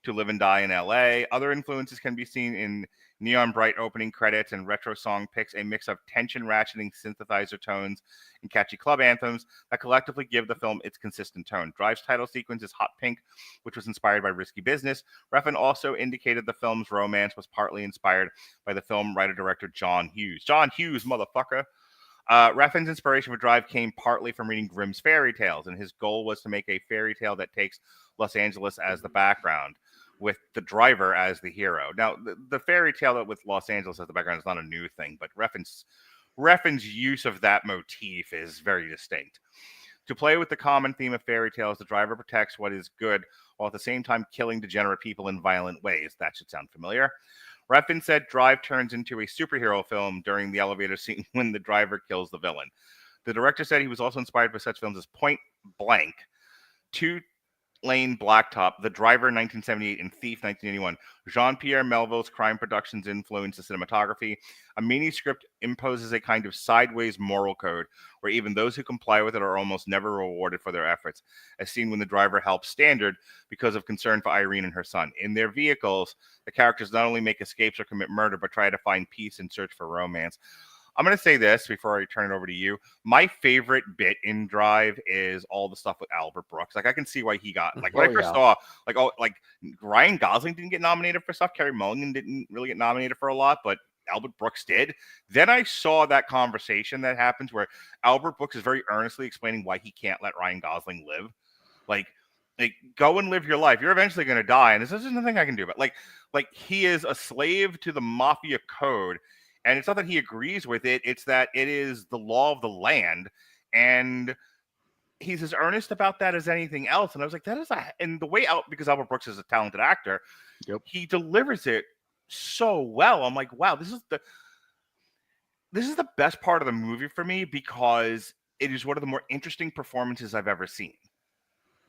To Live and Die in LA. Other influences can be seen in neon bright opening credits and retro song picks, a mix of tension ratcheting synthesizer tones and catchy club anthems that collectively give the film its consistent tone. Drive's title sequence is hot pink, which was inspired by Risky Business. Refn also indicated the film's romance was partly inspired by the film writer-director John Hughes. John Hughes, motherfucker. Refn's inspiration for Drive came partly from reading Grimm's fairy tales, and his goal was to make a fairy tale that takes Los Angeles as the background, with the driver as the hero. Now, the fairy tale with Los Angeles as the background is not a new thing, but Refn's use of that motif is very distinct. To play with the common theme of fairy tales, the driver protects what is good while at the same time killing degenerate people in violent ways. That should sound familiar. Refn said Drive turns into a superhero film during the elevator scene when the driver kills the villain. The director said he was also inspired by such films as Point Blank, Two Lane Blacktop, The Driver 1978, and Thief 1981. Jean-Pierre Melville's crime productions influenced the cinematography. A mini script imposes a kind of sideways moral code where even those who comply with it are almost never rewarded for their efforts, as seen when the driver helps Standard because of concern for Irene and her son. In their vehicles, the characters not only make escapes or commit murder, but try to find peace and search for romance. I'm going to say this before I turn it over to you. My favorite bit in Drive is all the stuff with Albert Brooks. Like, I can see why he got, like, when I first saw, like, Ryan Gosling didn't get nominated for stuff. Kerry Mulligan didn't really get nominated for a lot, but Albert Brooks did. Then I saw that conversation that happens where Albert Brooks is very earnestly explaining why he can't let Ryan Gosling live. Like go and live your life. You're eventually going to die, and this isn't nothing I can do about. Like he is a slave to the mafia code. And it's not that he agrees with it. It's that it is the law of the land. And he's as earnest about that as anything else. And I was like, that is and the way out, because Albert Brooks is a talented actor, he delivers it so well. I'm like, wow, this is the best part of the movie for me, because it is one of the more interesting performances I've ever seen,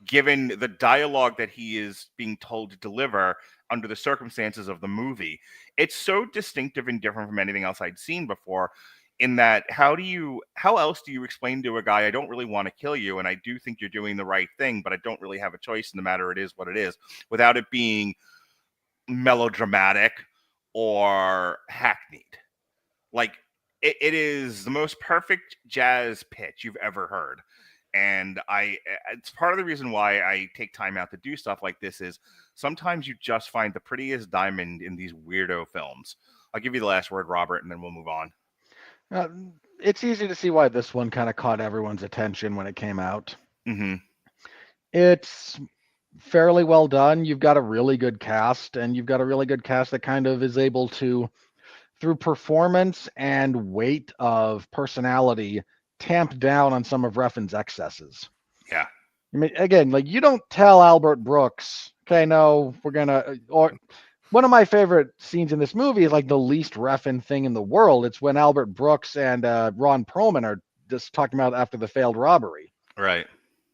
given the dialogue that he is being told to deliver under the circumstances of the movie. It's so distinctive and different from anything else I'd seen before, in that how else do you explain to a guy, I don't really want to kill you, and I do think you're doing the right thing, but I don't really have a choice, no matter it is what it is, without it being melodramatic or hackneyed. Like, it is the most perfect jazz pitch you've ever heard. And it's part of the reason why I take time out to do stuff like this is sometimes you just find the prettiest diamond in these weirdo films. I'll give you the last word, Robert, and then we'll move on. It's easy to see why this one kind of caught everyone's attention when it came out. Mm-hmm. It's fairly well done. You've got a really good cast, and you've got a really good cast that kind of is able to, through performance and weight of personality, tamp down on some of Refn's excesses. Yeah. I mean, again, like, you don't tell Albert Brooks, okay, no, we're gonna, or one of my favorite scenes in this movie is like the least Refn thing in the world. It's when Albert Brooks and Ron Perlman are just talking about after the failed robbery. Right.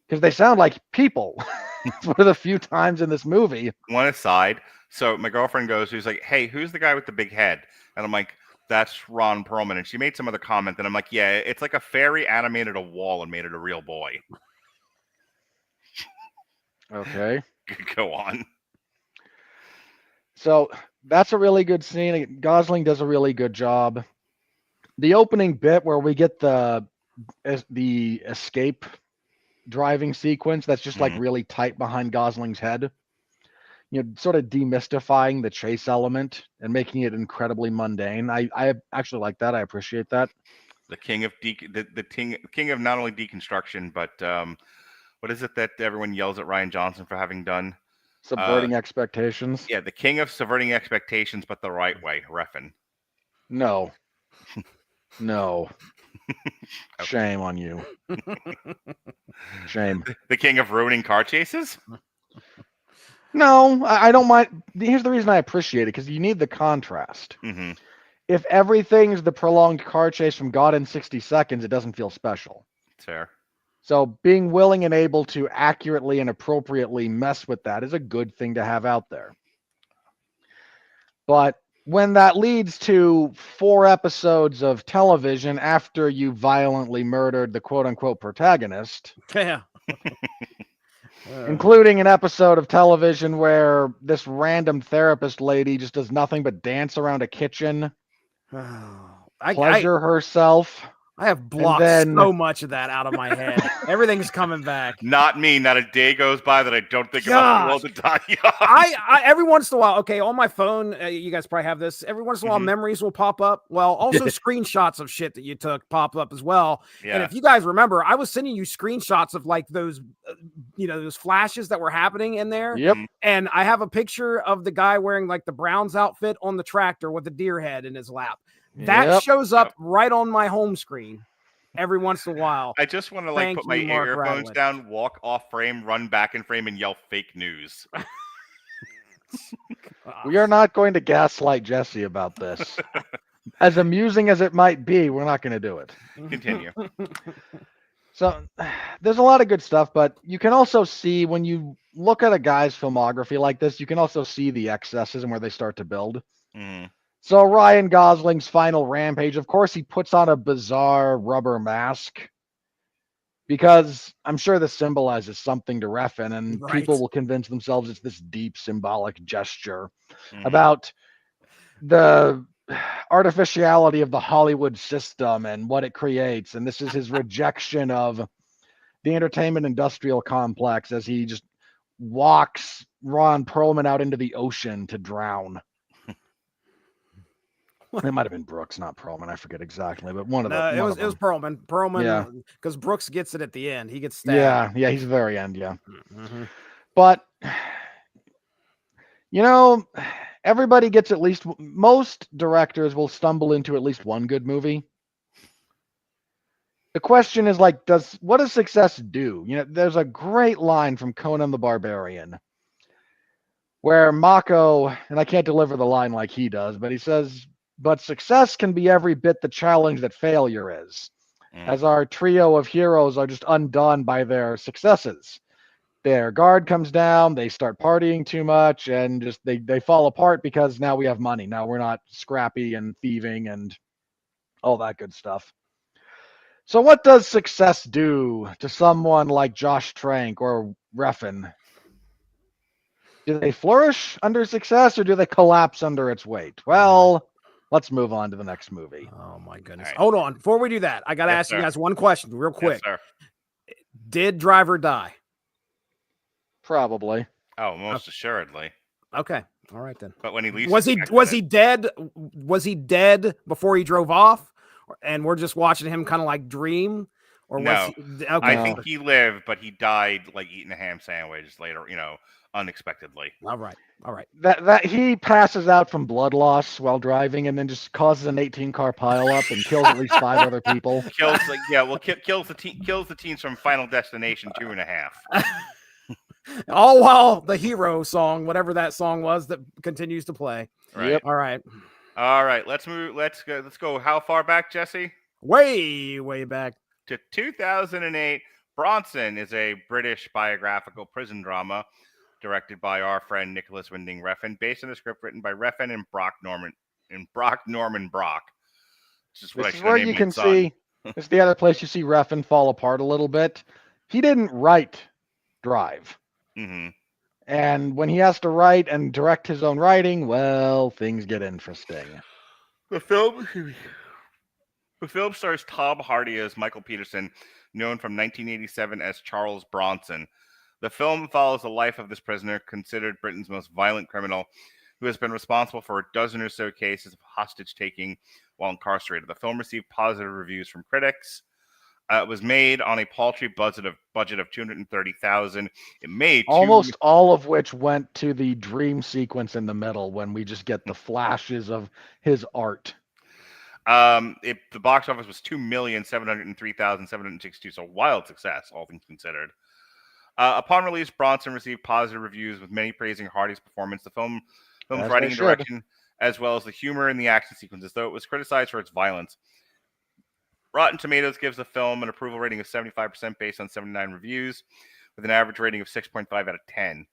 Because they sound like people. It's one of the few times in this movie. One aside. So my girlfriend goes, who's like, hey, who's the guy with the big head? And I'm like, that's Ron Perlman. And she made some other comment, and I'm like, yeah, it's like a fairy animated a wall and made it a real boy. Okay. Go on. So that's a really good scene. Gosling does a really good job. The opening bit where we get the escape driving sequence, that's just like really tight behind Gosling's head. You know, sort of demystifying the chase element and making it incredibly mundane. I actually like that. I appreciate that. The king of king of not only deconstruction, but what is it that everyone yells at Rian Johnson for having done? Subverting expectations. Yeah, the king of subverting expectations, but the right way, Refn. No. No. Shame on you. Shame. The king of ruining car chases? No, I don't mind. Here's the reason I appreciate it, because you need the contrast. Mm-hmm. If everything's the prolonged car chase from God in 60 seconds, it doesn't feel special. Fair. So being willing and able to accurately and appropriately mess with that is a good thing to have out there. But when that leads to 4 episodes of television after you violently murdered the quote-unquote protagonist, Yeah. including an episode of television where this random therapist lady just does nothing but dance around a kitchen, pleasure herself. I have blocked then- so much of that out of my head. Everything's coming back. Not me. Not a day goes by that I don't think about the world of Danya. I every once in a while, okay, on my phone, you guys probably have this. Every once in a while, memories will pop up. Well, also screenshots of shit that you took pop up as well. Yeah. And if you guys remember, I was sending you screenshots of like those, those flashes that were happening in there. Yep. And I have a picture of the guy wearing like the Browns outfit on the tractor with a deer head in his lap. That Yep. shows up right on my home screen every once in a while. I just want to Thank put my you, Mark earphones Radulich. down, walk off frame, run back in frame, and yell fake news. We are not going to gaslight Jesse about this. As amusing as it might be, we're not going to do it. Continue. So there's a lot of good stuff, but you can also see when you look at a guy's filmography like this, you can also see the excesses and where they start to build. Mm. So Ryan Gosling's final rampage, of course, he puts on a bizarre rubber mask because I'm sure this symbolizes something to Refn, and Right. people will convince themselves it's this deep symbolic gesture Mhm. about the artificiality of the Hollywood system and what it creates. And this is his rejection of the entertainment industrial complex as he just walks Ron Perlman out into the ocean to drown. It might have been Brooks, not Perlman. I forget exactly, but one of No, them. it was Perlman. Perlman, Yeah. because Brooks gets it at the end. He gets stabbed. Yeah, he's the very end, yeah. Mhm. But everybody gets at least, most directors will stumble into at least one good movie. The question is like, what does success do? There's a great line from Conan the Barbarian where Mako, and I can't deliver the line like he does, but he says, but success can be every bit the challenge that failure is, as our trio of heroes are just undone by their successes. Their guard comes down, they start partying too much, and just they fall apart because now we have money. Now we're not scrappy and thieving and all that good stuff. So what does success do to someone like Josh Trank or Refn? Do they flourish under success or do they collapse under its weight? Well, let's move on to the next movie. Oh my goodness. Right. Hold on. Before we do that, I got to Yes, ask you sir. guys one question real quick. Yes, sir. Did Driver die? Probably. Oh, most assuredly. Okay. All right then. But when he leaves, Was he dead? Was he dead before he drove off? And we're just watching him kind of like dream? Or was No. he, okay. I think he lived, but he died like eating a ham sandwich later, unexpectedly. All right. All right. That he passes out from blood loss while driving and then just causes an 18-car pileup and kills at least 5 other people. Kills kills the teens from Final Destination 2.5. All while the hero song, whatever that song was, that continues to play. Right. Yep. All right. All right. Let's move. Let's go. How far back, Jesse? Way, way back. To 2008. Bronson is a British biographical prison drama directed by our friend Nicolas Winding Refn, based on a script written by Refn and Brock Norman Brock. This is where you can see. This is the other place you see Refn fall apart a little bit. He didn't write Drive. Mm-hmm. And when he has to write and direct his own writing, well, things get interesting. The film stars Tom Hardy as Michael Peterson, known from 1987 as Charles Bronson. The film follows the life of this prisoner, considered Britain's most violent criminal, who has been responsible for a dozen or so cases of hostage-taking while incarcerated. The film received positive reviews from critics. It was made on a paltry budget of $230,000. It made almost all of which went to the dream sequence in the middle when we just get the flashes of his art. The box office was $2,703,762, so wild success, all things considered. Upon release, Bronson received positive reviews, with many praising Hardy's performance, the film's As writing they and should. direction, as well as the humor in the action sequences, though it was criticized for its violence. Rotten Tomatoes gives the film an approval rating of 75% based on 79 reviews, with an average rating of 6.5 out of 10.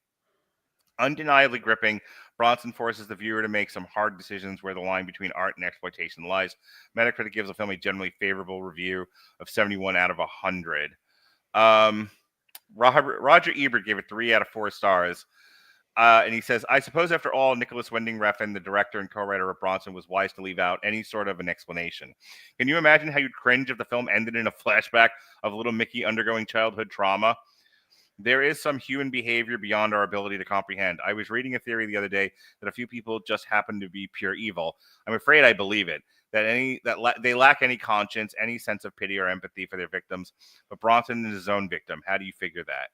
Undeniably gripping, Bronson forces the viewer to make some hard decisions where the line between art and exploitation lies. Metacritic gives the film a generally favorable review of 71 out of 100. Roger Ebert gave it 3 out of 4 stars. And he says, I suppose after all, Nicolas Winding Refn, the director and co-writer of Bronson, was wise to leave out any sort of an explanation. Can you imagine how you'd cringe if the film ended in a flashback of little Mickey undergoing childhood trauma? There is some human behavior beyond our ability to comprehend. I was reading a theory the other day that a few people just happen to be pure evil. I'm afraid I believe it. They lack any conscience, any sense of pity or empathy for their victims. But Bronson is his own victim. How do you figure that?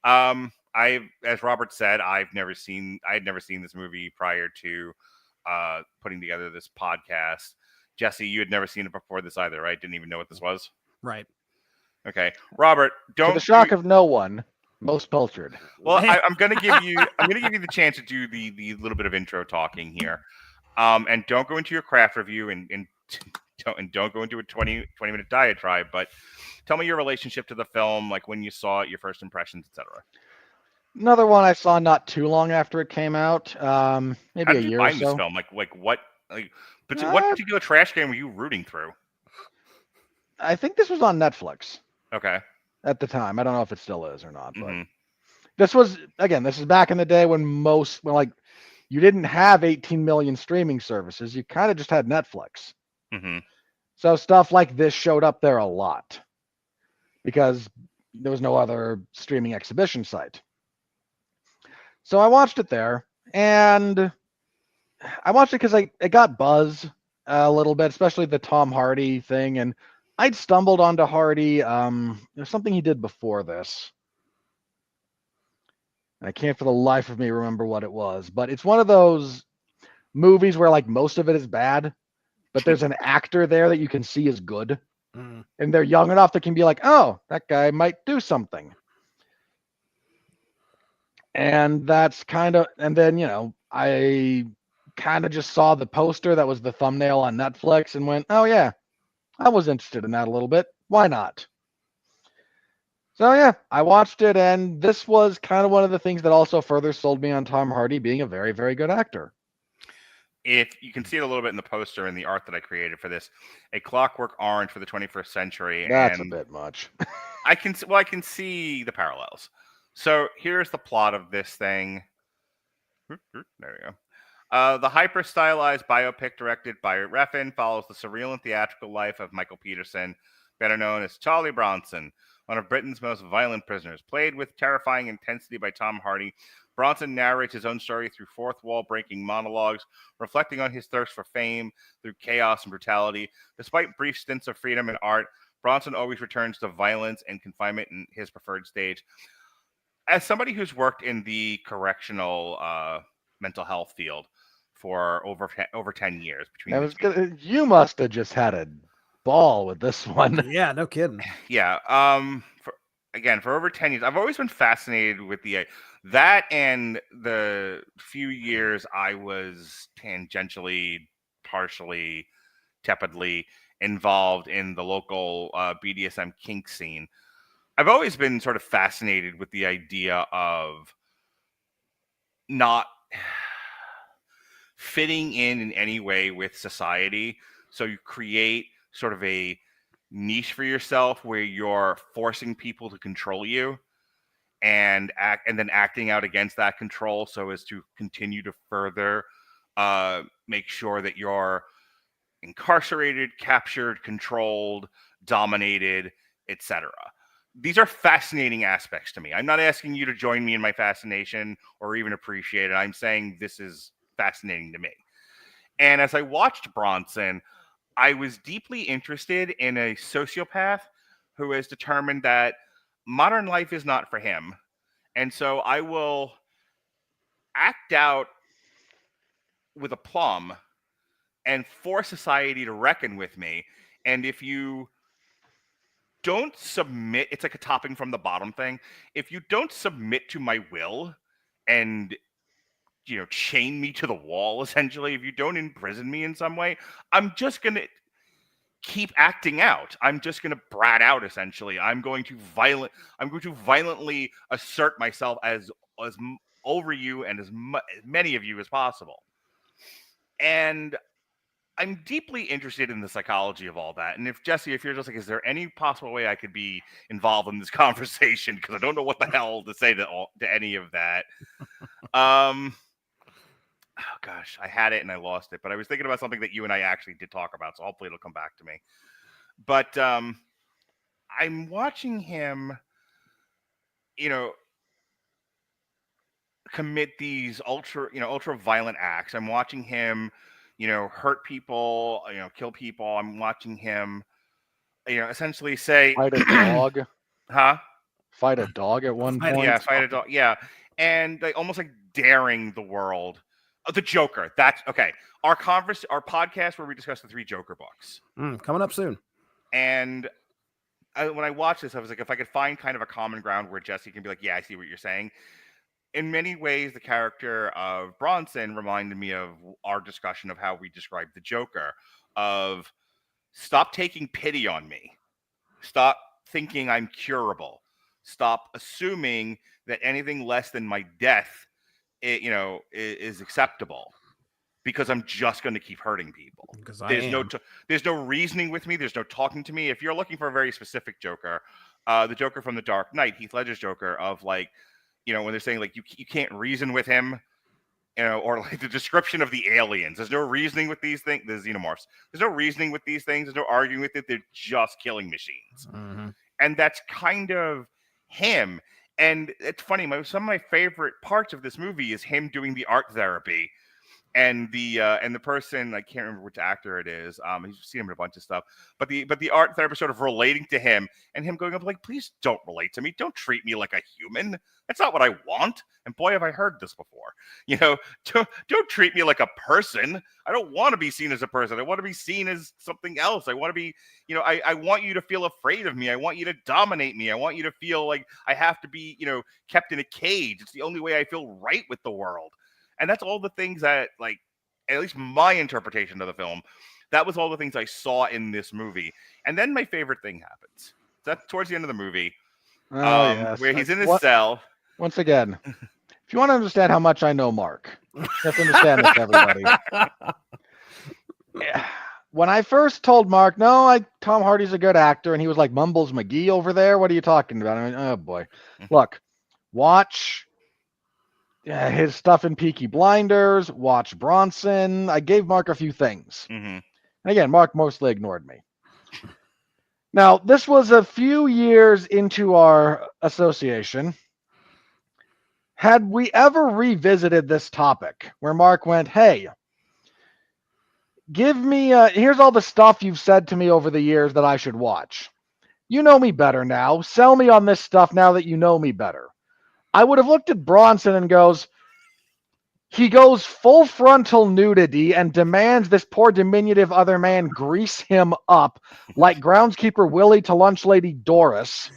As Robert said, I had never seen this movie prior to putting together this podcast. Jesse, you had never seen it before this either, right? Didn't even know what this was. Right. Okay, Robert, To the shock of no one, most cultured. Well, I'm going to give you the chance to do the little bit of intro talking here, and don't go into your craft review and don't go into a 20-minute diatribe. But tell me your relationship to the film, like when you saw it, your first impressions, etc. Another one I saw not too long after it came out, maybe How a did you year or find this so. film? What particular trash can were you rooting through? I think this was on Netflix Okay. at the time. I don't know if it still is or not, but Mm-hmm. this is back in the day when you didn't have 18 million streaming services. You kind of just had Netflix. Mm-hmm. So stuff like this showed up there a lot because there was no other streaming exhibition site. So I watched it there, and I watched it because it got buzz a little bit, especially the Tom Hardy thing. And I'd stumbled onto Hardy. There's something he did before this. I can't for the life of me remember what it was, but it's one of those movies where like most of it is bad, but there's an actor there that you can see is good. Mm. And they're young enough that can be like, oh, that guy might do something. And that's and then, I kind of just saw the poster that was the thumbnail on Netflix and went, oh yeah, I was interested in that a little bit. Why not? So yeah, I watched it, and this was kind of one of the things that also further sold me on Tom Hardy being a very, very good actor. If you can see it a little bit in the poster and the art that I created for this, A Clockwork Orange for the 21st Century. That's and a bit much. I can see the parallels. So here's the plot of this thing. There we go. The hyper-stylized biopic directed by Refn follows the surreal and theatrical life of Michael Peterson, better known as Charlie Bronson, one of Britain's most violent prisoners. Played with terrifying intensity by Tom Hardy, Bronson narrates his own story through fourth-wall-breaking monologues, reflecting on his thirst for fame through chaos and brutality. Despite brief stints of freedom and art, Bronson always returns to violence and confinement in his preferred stage. As somebody who's worked in the correctional mental health field for over 10 years, You must have just had a ball with this one. Yeah, no kidding. Yeah. For over 10 years, I've always been fascinated with that, and the few years I was tangentially, partially, tepidly involved in the local BDSM kink scene. I've always been sort of fascinated with the idea of not fitting in any way with society. So you create sort of a niche for yourself where you're forcing people to control you and then acting out against that control so as to continue to further make sure that you're incarcerated, captured, controlled, dominated, etc. These are fascinating aspects to me. I'm not asking you to join me in my fascination or even appreciate it. I'm saying this is fascinating to me. And as I watched Bronson, I was deeply interested in a sociopath who has determined that modern life is not for him. And so I will act out with aplomb and force society to reckon with me. And if you don't submit, it's like a topping from the bottom thing. If you don't submit to my will and, chain me to the wall, essentially, if you don't imprison me in some way, I'm just going to keep acting out. I'm just going to brat out, essentially. I'm going to violently assert myself as over you and as many of you as possible. And I'm deeply interested in the psychology of all that. And if Jesse, if you're just like, is there any possible way I could be involved in this conversation? Because I don't know what the hell to say to any of that. Oh gosh, I had it and I lost it. But I was thinking about something that you and I actually did talk about. So hopefully it'll come back to me. But I'm watching him, commit these ultra violent acts. I'm watching him, hurt people, kill people. I'm watching him, essentially say, Fight a dog. huh? Fight a dog at one point. Yeah, fight a dog. Yeah, and almost like daring the world. Oh, the Joker. That's okay. Our podcast where we discuss the 3 Joker books coming up soon. And when I watched this, I was like, if I could find kind of a common ground where Jesse can be like, yeah, I see what you're saying. In many ways, the character of Bronson reminded me of our discussion of how we described the Joker, of stop taking pity on me. Stop thinking I'm curable. Stop assuming that anything less than my death, is acceptable, because I'm just going to keep hurting people. There's no reasoning with me. There's no talking to me. If you're looking for a very specific Joker, the Joker from The Dark Knight, Heath Ledger's Joker, of like, when they're saying like you can't reason with him, or like the description of the aliens. There's no reasoning with these things. The xenomorphs. There's no reasoning with these things. There's no arguing with it. They're just killing machines. Mm-hmm. And that's kind of him. And it's funny. Some of my favorite parts of this movie is him doing the art therapy. And the person, I can't remember which actor it is. You've seen him in a bunch of stuff, but the art therapist sort of relating to him, and him going up like, please don't relate to me. Don't treat me like a human. That's not what I want. And boy, have I heard this before. Don't treat me like a person. I don't want to be seen as a person. I want to be seen as something else. I want to be, I want you to feel afraid of me. I want you to dominate me. I want you to feel like I have to be, kept in a cage. It's the only way I feel right with the world. And that's all the things that, like, at least my interpretation of the film, that was all the things I saw in this movie. And then my favorite thing happens. That's towards the end of the movie, Yes. where he's in his cell. Once again, if you want to understand how much I know Mark, you have to understand this, everybody. Yeah. When I first told Mark, Tom Hardy's a good actor, and he was like, Mumbles McGee over there? What are you talking about? I mean, oh, boy. Look, watch his stuff in Peaky Blinders, watch Bronson. I gave Mark a few things. Mm-hmm. And again, Mark mostly ignored me. Now, this was a few years into our association. Had we ever revisited this topic where Mark went, hey, give me, here's all the stuff you've said to me over the years that I should watch. You know me better now. Sell me on this stuff now that you know me better. I would have looked at Bronson and he goes full frontal nudity and demands this poor diminutive other man grease him up like groundskeeper Willie to lunch lady Doris,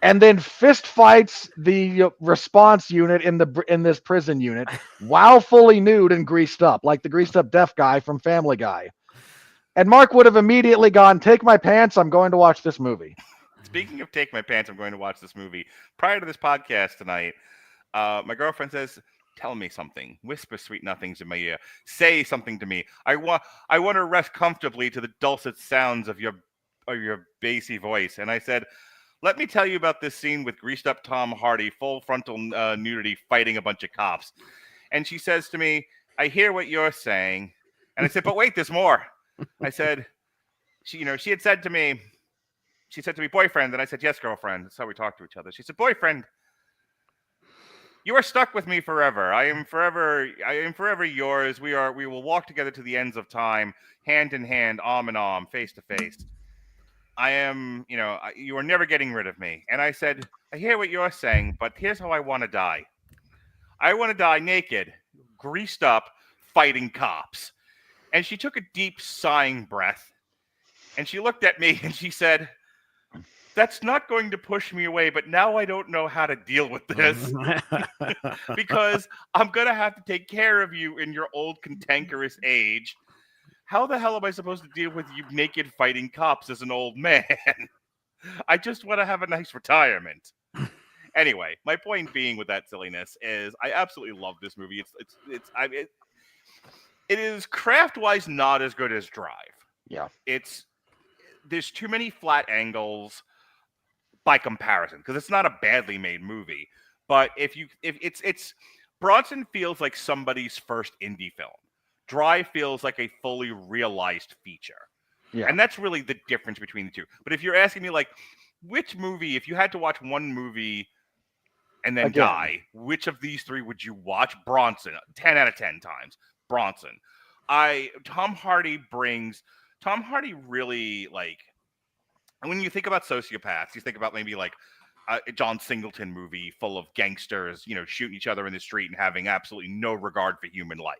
and then fist fights the response unit in this prison unit while fully nude and greased up, like the greased up deaf guy from Family Guy. And Mark would have immediately gone, take my pants, I'm going to watch this movie. Speaking of take my pants, I'm going to watch this movie. Prior to this podcast tonight, my girlfriend says, tell me something. Whisper sweet nothings in my ear. Say something to me. I want to rest comfortably to the dulcet sounds of your bassy voice. And I said, let me tell you about this scene with greased up Tom Hardy, full frontal nudity, fighting a bunch of cops. And she says to me, I hear what you're saying. And I said, but wait, there's more. I said, she had said to me, boyfriend. And I said, yes, girlfriend. That's how we talk to each other. She said, boyfriend, you are stuck with me forever. I am forever yours. We will walk together to the ends of time, hand in hand, arm in arm, face to face. I am, you are never getting rid of me. And I said, I hear what you're saying, but here's how I want to die. I want to die naked, greased up, fighting cops. And she took a deep sighing breath. And she looked at me and she said, that's not going to push me away, but now I don't know how to deal with this because I'm going to have to take care of you in your old cantankerous age. How the hell am I supposed to deal with you naked fighting cops as an old man? I just want to have a nice retirement. Anyway, my point being with that silliness is I absolutely love this movie. It is craft-wise not as good as Drive. Yeah. There's too many flat angles by comparison because it's not a badly made movie. But if it's Bronson feels like somebody's first indie film. Drive feels like a fully realized feature. Yeah. And that's really the difference between the two. But if you're asking me, like, which movie, if you had to watch one movie and then die, which of these three would you watch? Bronson. 10 out of 10 times. Bronson. Tom Hardy really, like, when you think about sociopaths, you think about maybe like a John Singleton movie full of gangsters, shooting each other in the street and having absolutely no regard for human life.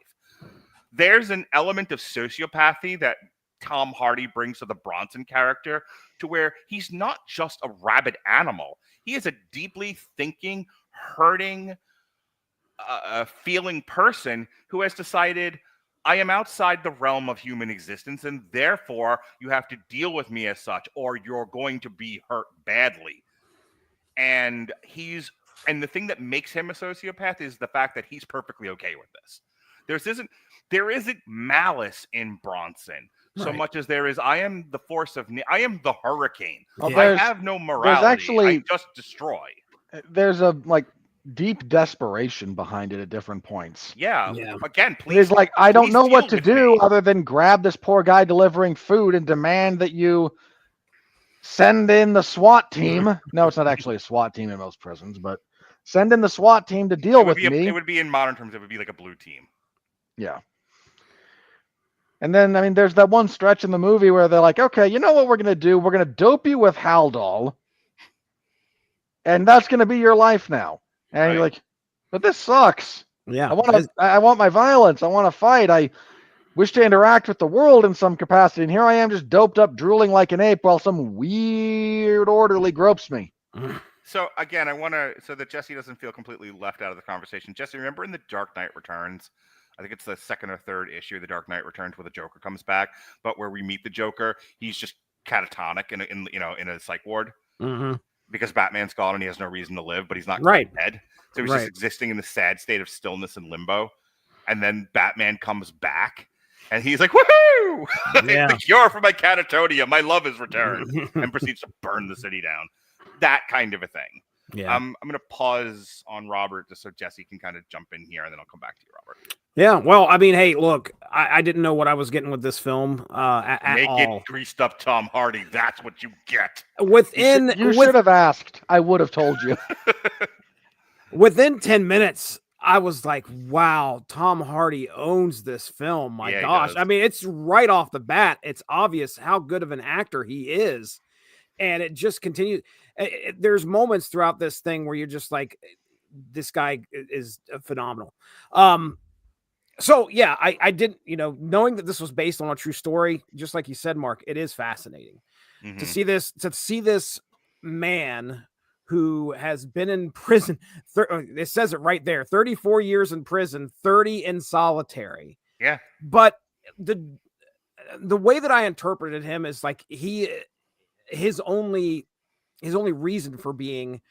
There's an element of sociopathy that Tom Hardy brings to the Bronson character to where he's not just a rabid animal. He is a deeply thinking, hurting, feeling person who has decided, I am outside the realm of human existence, and therefore you have to deal with me as such, or you're going to be hurt badly. And the thing that makes him a sociopath is the fact that he's perfectly okay with this. There isn't malice in Bronson so much as there is, I am the force of, I am the hurricane. I have no morality. I just destroy. There's a deep desperation behind it at different points. Yeah. Again, please. It's like, I don't know what to do other than grab this poor guy delivering food and demand that you send in the SWAT team. No, it's not actually a SWAT team in most prisons, but send in the SWAT team to deal with me. It would be, in modern terms, it would be like a blue team. Yeah. And then, there's that one stretch in the movie where they're like, okay, you know what we're going to do? We're going to dope you with Haldol, and that's going to be your life now. And you're like, but this sucks. Yeah. I want my violence. I want to fight. I wish to interact with the world in some capacity. And here I am just doped up, drooling like an ape while some weird orderly gropes me. So again, so that Jesse doesn't feel completely left out of the conversation. Jesse, remember in The Dark Knight Returns, I think it's the second or third issue of The Dark Knight Returns where the Joker comes back, but where we meet the Joker, he's just catatonic in a psych ward because Batman's gone and he has no reason to live, but he's not dead. So he's just existing in the sad state of stillness and limbo. And then Batman comes back and he's like, woohoo! Yeah. The cure for my catatonia. My love is returned. And proceeds to burn the city down. That kind of a thing. Yeah. I'm going to pause on Robert just so Jesse can kind of jump in here, and then I'll come back to you, Robert. Yeah, well, hey, look, I didn't know what I was getting with this film at all. Naked, greased up Tom Hardy, that's what you get. You should have asked. I would have told you. Within 10 minutes, I was like, wow, Tom Hardy owns this film. My gosh. It's right off the bat. It's obvious how good of an actor he is. And it just continues. There's moments throughout this thing where you're just like, this guy is phenomenal. So yeah, I didn't, knowing that this was based on a true story, just like you said, Mark, it is fascinating to see this man who has been in prison. It says it right there, 34 years in prison, 30 in solitary. Yeah. But the way that I interpreted him is like his only reason for being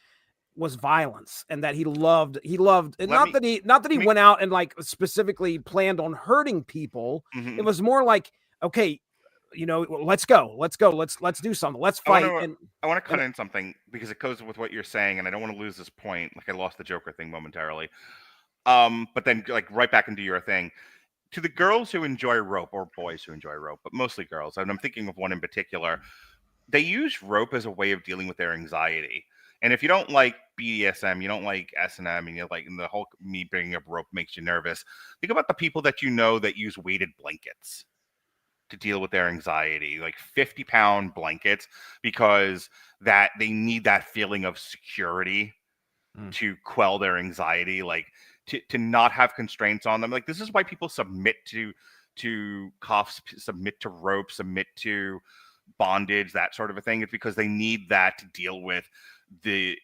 was violence, and that he loved not that he went out and like specifically planned on hurting people. It was more like, okay, let's go, let's do something, let's fight. I want to cut in something because it goes with what you're saying, and I don't want to lose this point. Like, I lost the Joker thing momentarily, but then like right back into your thing. To the girls who enjoy rope, or boys who enjoy rope, but mostly girls, and I'm thinking of one in particular. They use rope as a way of dealing with their anxiety. And if you don't like BDSM, you don't like S&M, and you're like, and the whole me bringing up rope makes you nervous, think about the people that that use weighted blankets to deal with their anxiety, like 50-pound blankets, because that they need that feeling of security to quell their anxiety, like to not have constraints on them. Like, this is why people submit to cuffs, submit to rope, submit to bondage, that sort of a thing. It's because they need that to deal with the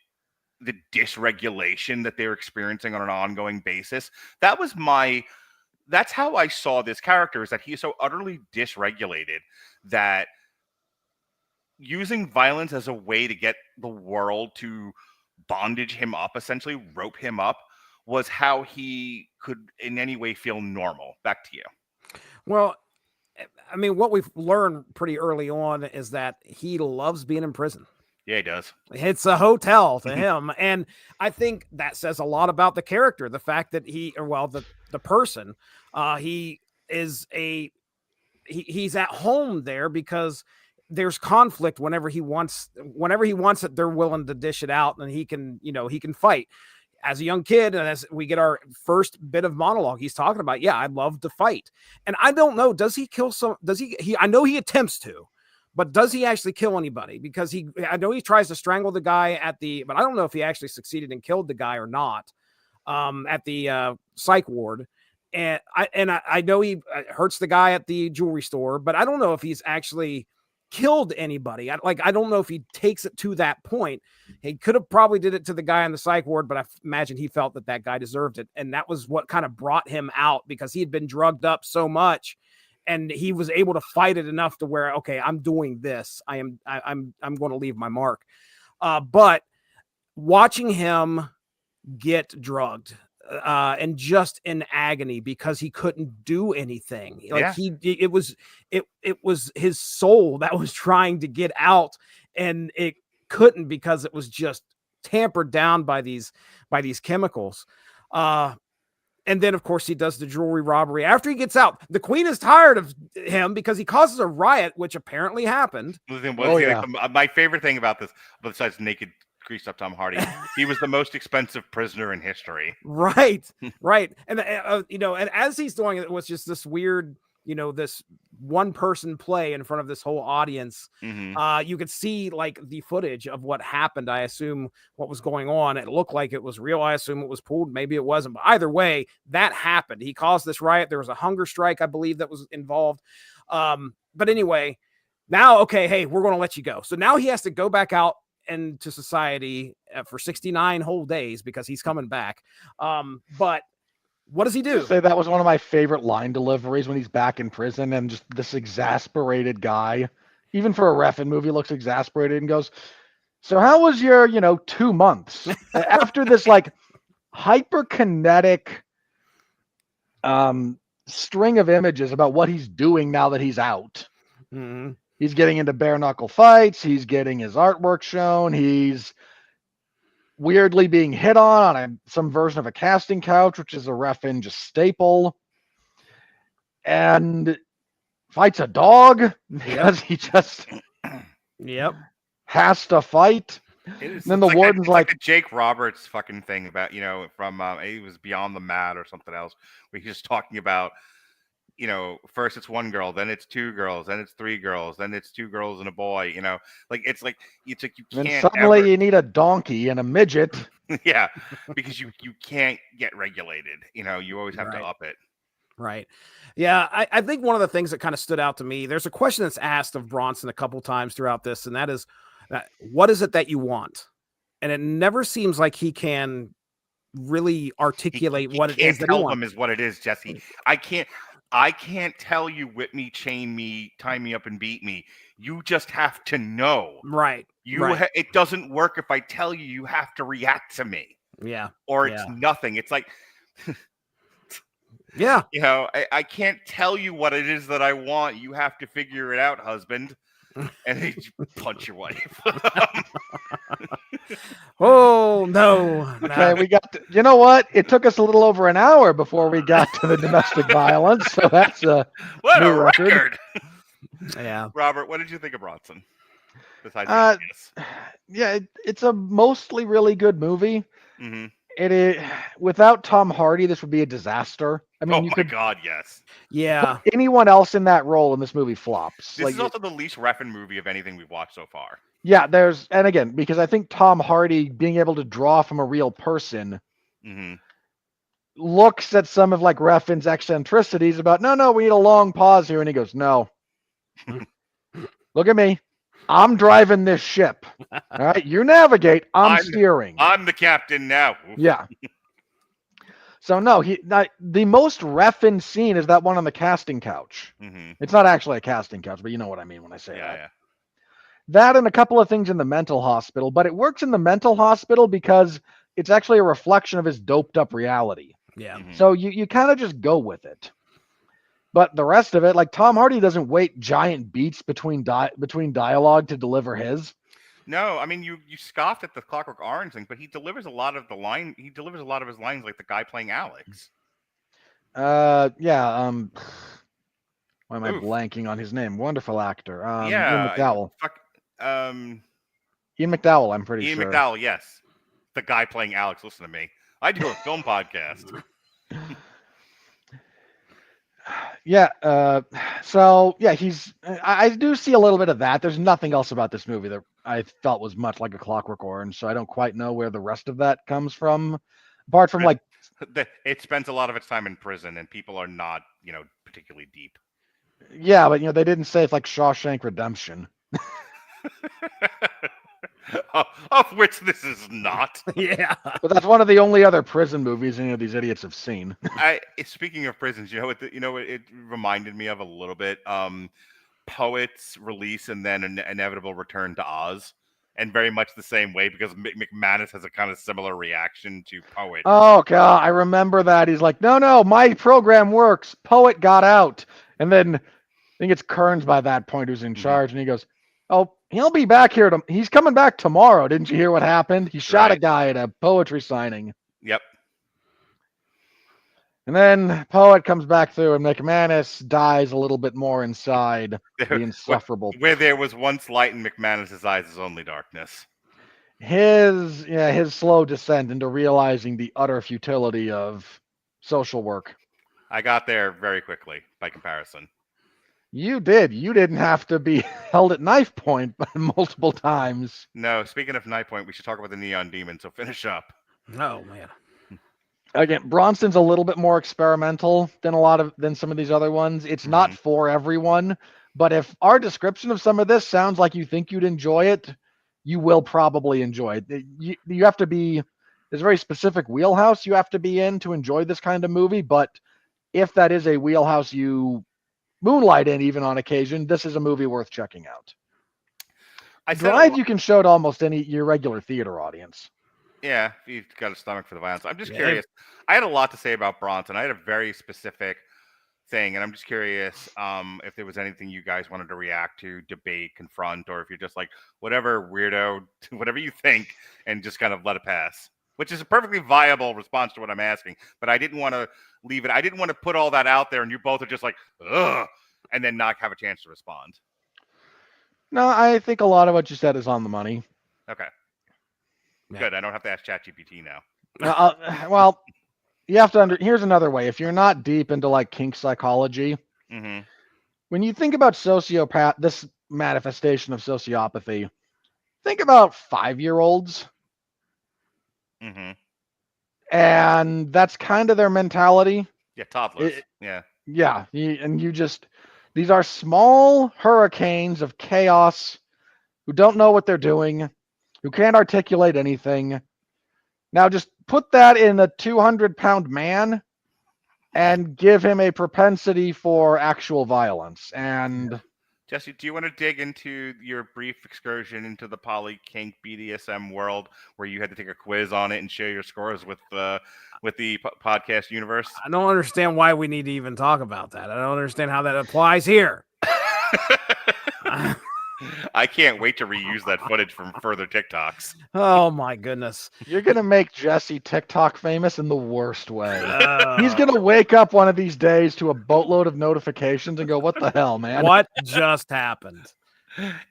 dysregulation that they're experiencing on an ongoing basis. That's how I saw this character, is that he is so utterly dysregulated that using violence as a way to get the world to bondage him up, essentially rope him up, was how he could in any way feel normal. Back to you. Well, I mean, what we've learned pretty early on is that he loves being in prison. Yeah, he does. It's a hotel to him. And I think that says a lot about the character. The fact that the person, he's at home there because there's conflict whenever he wants it, they're willing to dish it out, and he can fight. As a young kid, and as we get our first bit of monologue, he's talking about, yeah, I'd love to fight. And I don't know, does he kill I know he attempts to, but does he actually kill anybody? Because I know he tries to strangle the guy but I don't know if he actually succeeded and killed the guy or not, at the psych ward. And I know he hurts the guy at the jewelry store, but I don't know if he's actually killed anybody. I don't know if he takes it to that point. He could have probably did it to the guy in the psych ward, but I imagine he felt that guy deserved it. And that was what kind of brought him out, because he had been drugged up so much, and he was able to fight it enough to where, okay, I'm doing this. I'm going to leave my mark. But watching him get drugged, and just in agony because he couldn't do anything. It was his soul that was trying to get out, and it couldn't because it was just tampered down by these chemicals. And then, of course, he does the jewelry robbery. After he gets out, the queen is tired of him because he causes a riot, which apparently happened. My favorite thing about this, besides naked greased up Tom Hardy, he was the most expensive prisoner in history. Right. And and as he's doing it, was just this weird, this one person play in front of this whole audience. You could see like the footage of what happened. I assume what was going on. It looked like it was real. I assume it was pulled. Maybe it wasn't. But either way, that happened. He caused this riot. There was a hunger strike, I believe, that was involved. But anyway, now, okay, hey, we're going to let you go. So now he has to go back out into society for 69 whole days because he's coming back. But what does he do? Say that was one of my favorite line deliveries when he's back in prison, and just this exasperated guy, even for a Refn movie, looks exasperated and goes, so how was your 2 months after this like hyperkinetic string of images about what he's doing now that he's out? He's getting into bare knuckle fights. He's getting his artwork shown. He's weirdly being hit on some version of a casting couch, which is a Refn just staple. And fights a dog because he just has to fight. And then the warden's like the Jake Roberts fucking thing about, from he was Beyond the Mat or something else, where he's just talking about, first it's one girl, then it's two girls, then it's three girls, then it's two girls and a boy, it's like you can't. And suddenly you need a donkey and a midget. Yeah, because you can't get regulated. You always have to up it. Right. Yeah, I think one of the things that kind of stood out to me, there's a question that's asked of Bronson a couple times throughout this, and that is, what is it that you want? And it never seems like he can really articulate what it is that he wants. Is what it is, Jesse. I can't tell you whip me, chain me, tie me up, and beat me. You just have to know. Right. It doesn't work if I tell you. You have to react to me. Yeah. Or it's nothing. It's like, yeah. I can't tell you what it is that I want. You have to figure it out, husband. And they punch your wife. Oh, no. Okay, we got you know what? It took us a little over an hour before we got to the domestic violence, so that's a new record. Yeah. Robert, what did you think of Bronson? Besides it's a mostly really good movie. It is, without Tom Hardy, this would be a disaster. I mean, God, yes. Yeah. Anyone else in that role in this movie flops. This is also the least Refn movie of anything we've watched so far. Yeah, and again, because I think Tom Hardy being able to draw from a real person looks at some of like Refn's eccentricities about, no, we need a long pause here. And he goes, no, Look at me. I'm driving this ship. All right, you navigate. I'm steering. I'm the captain now. Oof. Yeah. So no, the most Refn scene is that one on the casting couch. Mm-hmm. It's not actually a casting couch, but you know what I mean when I say that. Yeah. That and a couple of things in the mental hospital, but it works in the mental hospital because it's actually a reflection of his doped up reality. Yeah. Mhm. So you kind of just go with it. But the rest of it, like Tom Hardy doesn't wait giant beats between dialogue to deliver his. No, I mean you scoffed at the Clockwork Orange thing, but he delivers a lot of the line. He delivers a lot of his lines like the guy playing Alex. Yeah. Why am I Oof. blanking on his name? Wonderful actor. Ian Yeah. McDowell. Fuck. Ian McDowell, I'm pretty Ian sure. McDowell, yes. The guy playing Alex. Listen to me. I do a film podcast. Yeah. So yeah, I do see a little bit of that. There's nothing else about this movie that I felt was much like a Clockwork Orange, so I don't quite know where the rest of that comes from. Apart from like, It spends a lot of its time in prison, and people are not, particularly deep. yeah, but they didn't say it's like Shawshank Redemption. Of which this is not. Yeah. But that's one of the only other prison movies any of these idiots have seen. Speaking of prisons, it reminded me of a little bit. Poet's release and then an inevitable return to Oz, and very much the same way because McManus has a kind of similar reaction to Poet. Oh god, I remember that. He's like, no, my program works. Poet got out, and then I think it's Kearns by that point who's in charge, and he goes, "Oh, he'll be back here. He's coming back tomorrow. Didn't you hear what happened? He shot a guy at a poetry signing." Yep. And then Poet comes back through, and McManus dies a little bit more inside the insufferable. Where there was once light in McManus's eyes is only darkness. His slow descent into realizing the utter futility of social work. I got there very quickly by comparison. You did. You didn't have to be held at knife point multiple times. No, speaking of knife point, we should talk about the Neon Demon, so finish up. Oh man. Again, Bronson's a little bit more experimental than some of these other ones. It's not for everyone, but if our description of some of this sounds like you think you'd enjoy it, you will probably enjoy it. You have to be, there's a very specific wheelhouse you have to be in to enjoy this kind of movie, but if that is a wheelhouse you moonlight in even on occasion, this is a movie worth checking out. Drive you can show to almost your regular theater audience. Yeah, if you've got a stomach for the violence. I'm just curious. I had a lot to say about Bronson. I had a very specific thing, and I'm just curious if there was anything you guys wanted to react to, debate, confront, or if you're just like, whatever, weirdo, whatever you think, and just kind of let it pass. Which is a perfectly viable response to what I'm asking. But I didn't want to leave it. I didn't want to put all that out there, and you both are just like, ugh, and then not have a chance to respond. No, I think a lot of what you said is on the money. Okay. Yeah. Good. I don't have to ask ChatGPT now. Well, you have to here's another way. If you're not deep into like kink psychology, when you think about this manifestation of sociopathy, think about 5-year-olds. And that's kind of their mentality. Yeah, toddlers. Yeah. These are small hurricanes of chaos who don't know what they're doing, who can't articulate anything. Now just put that in a 200-pound man and give him a propensity for actual violence. And Jesse, do you want to dig into your brief excursion into the poly kink BDSM world where you had to take a quiz on it and share your scores with the podcast universe? I don't understand why we need to even talk about that. I don't understand how that applies here. I can't wait to reuse that footage from further TikToks. Oh my goodness. You're going to make Jesse TikTok famous in the worst way. He's going to wake up one of these days to a boatload of notifications and go, what the hell, man? What just happened?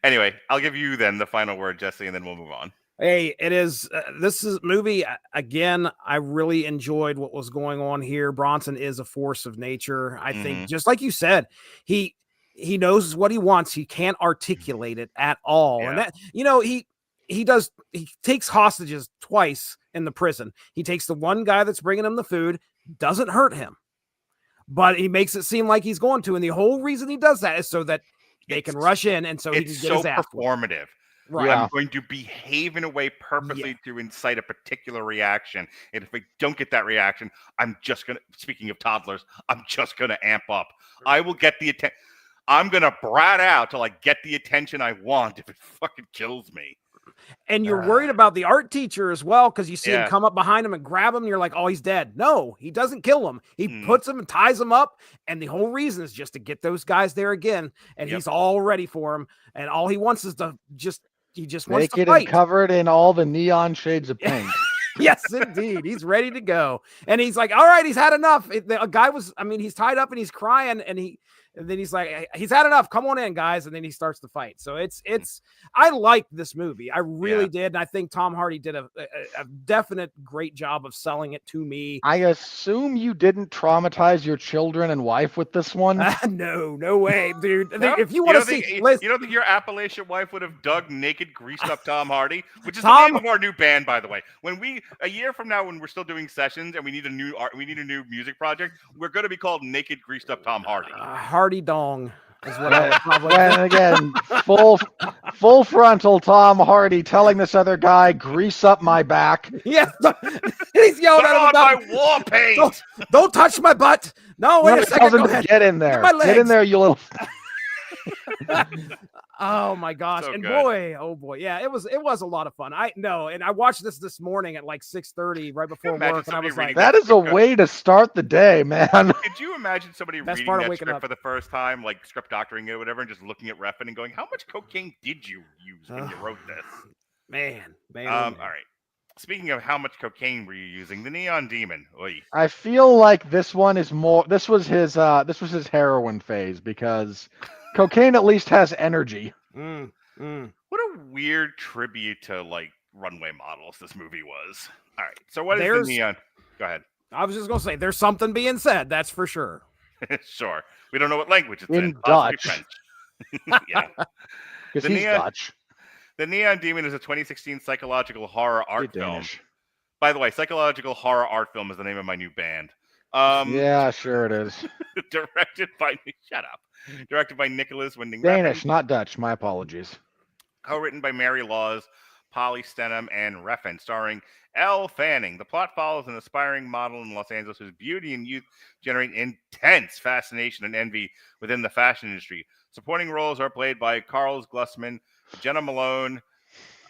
Anyway, I'll give you then the final word, Jesse, and then we'll move on. Hey, it is, this is movie, again, I really enjoyed what was going on here. Bronson is a force of nature. I think, just like you said, he knows what he wants. He can't articulate it at all. Yeah. And that, he takes hostages twice in the prison. He takes the one guy that's bringing him the food, doesn't hurt him, but he makes it seem like he's going to. And the whole reason he does that is so that they can rush in, and so he can it's get so his ass whooped. performative. Right. Yeah. I'm going to behave in a way purposely to incite a particular reaction. And if I don't get that reaction, I'm just going to, speaking of toddlers, I'm just going to amp up. I will get the attention. I'm going to brat out till I get the attention I want if it fucking kills me. And you're worried about the art teacher as well, because you see him Yeah. come up behind him and grab him. And you're like, oh, he's dead. No, he doesn't kill him. He puts him and ties him up. And the whole reason is just to get those guys there again. And he's all ready for him. And all he wants is to he just wants to Naked fight. and covered in all the neon shades of paint. Yes, indeed. He's ready to go. And he's like, all right, he's had enough. A guy was, I mean, he's tied up and he's crying, and then he's like, he's had enough. Come on in, guys. And then he starts to fight. So I liked this movie. I really did. And I think Tom Hardy did a definite great job of selling it to me. I assume you didn't traumatize your children and wife with this one. No way, dude. No? If you want to see, you don't think your Appalachian wife would have dug naked, greased up Tom Hardy, which is the name of our new band, by the way. When a year from now, when we're still doing sessions and we need a new music project, we're going to be called Naked, Greased Up Tom Hardy. Hardy Dong is what I would probably. And again, full frontal Tom Hardy telling this other guy, "Grease up my back." Yeah, he's yelling at him about my war paint. Don't touch my butt. No, wait a second. Go ahead. Get in there. My Get in there, you little. Oh my gosh. So and good. boy, yeah, it was a lot of fun. And I watched this morning at like 6:30 right before work, and I was like, that is a way to start the day, man. Could you imagine somebody reading that script for the first time, like script doctoring it or whatever, and just looking at Refn and going, how much cocaine did you use when you wrote this? Man. All right. Speaking of how much cocaine were you using, the Neon Demon. Oy. I feel like this one is more. This was his heroin phase, because cocaine at least has energy. What a weird tribute to like runway models this movie was. All right. So what is the Neon? Go ahead. I was just gonna say there's something being said, that's for sure. Sure. We don't know what language it's in Dutch. Yeah. Because he's Dutch. The Neon Demon is a 2016 psychological horror art film. Danish. By the way, psychological horror art film is the name of my new band. Yeah, sure it is. Directed by Nicolas Winding Refn. Danish, not Dutch. My apologies. Co-written by Mary Laws, Polly Stenham, and Refn, starring Elle Fanning. The plot follows an aspiring model in Los Angeles whose beauty and youth generate intense fascination and envy within the fashion industry. Supporting roles are played by Carl Glusman, Jenna Malone,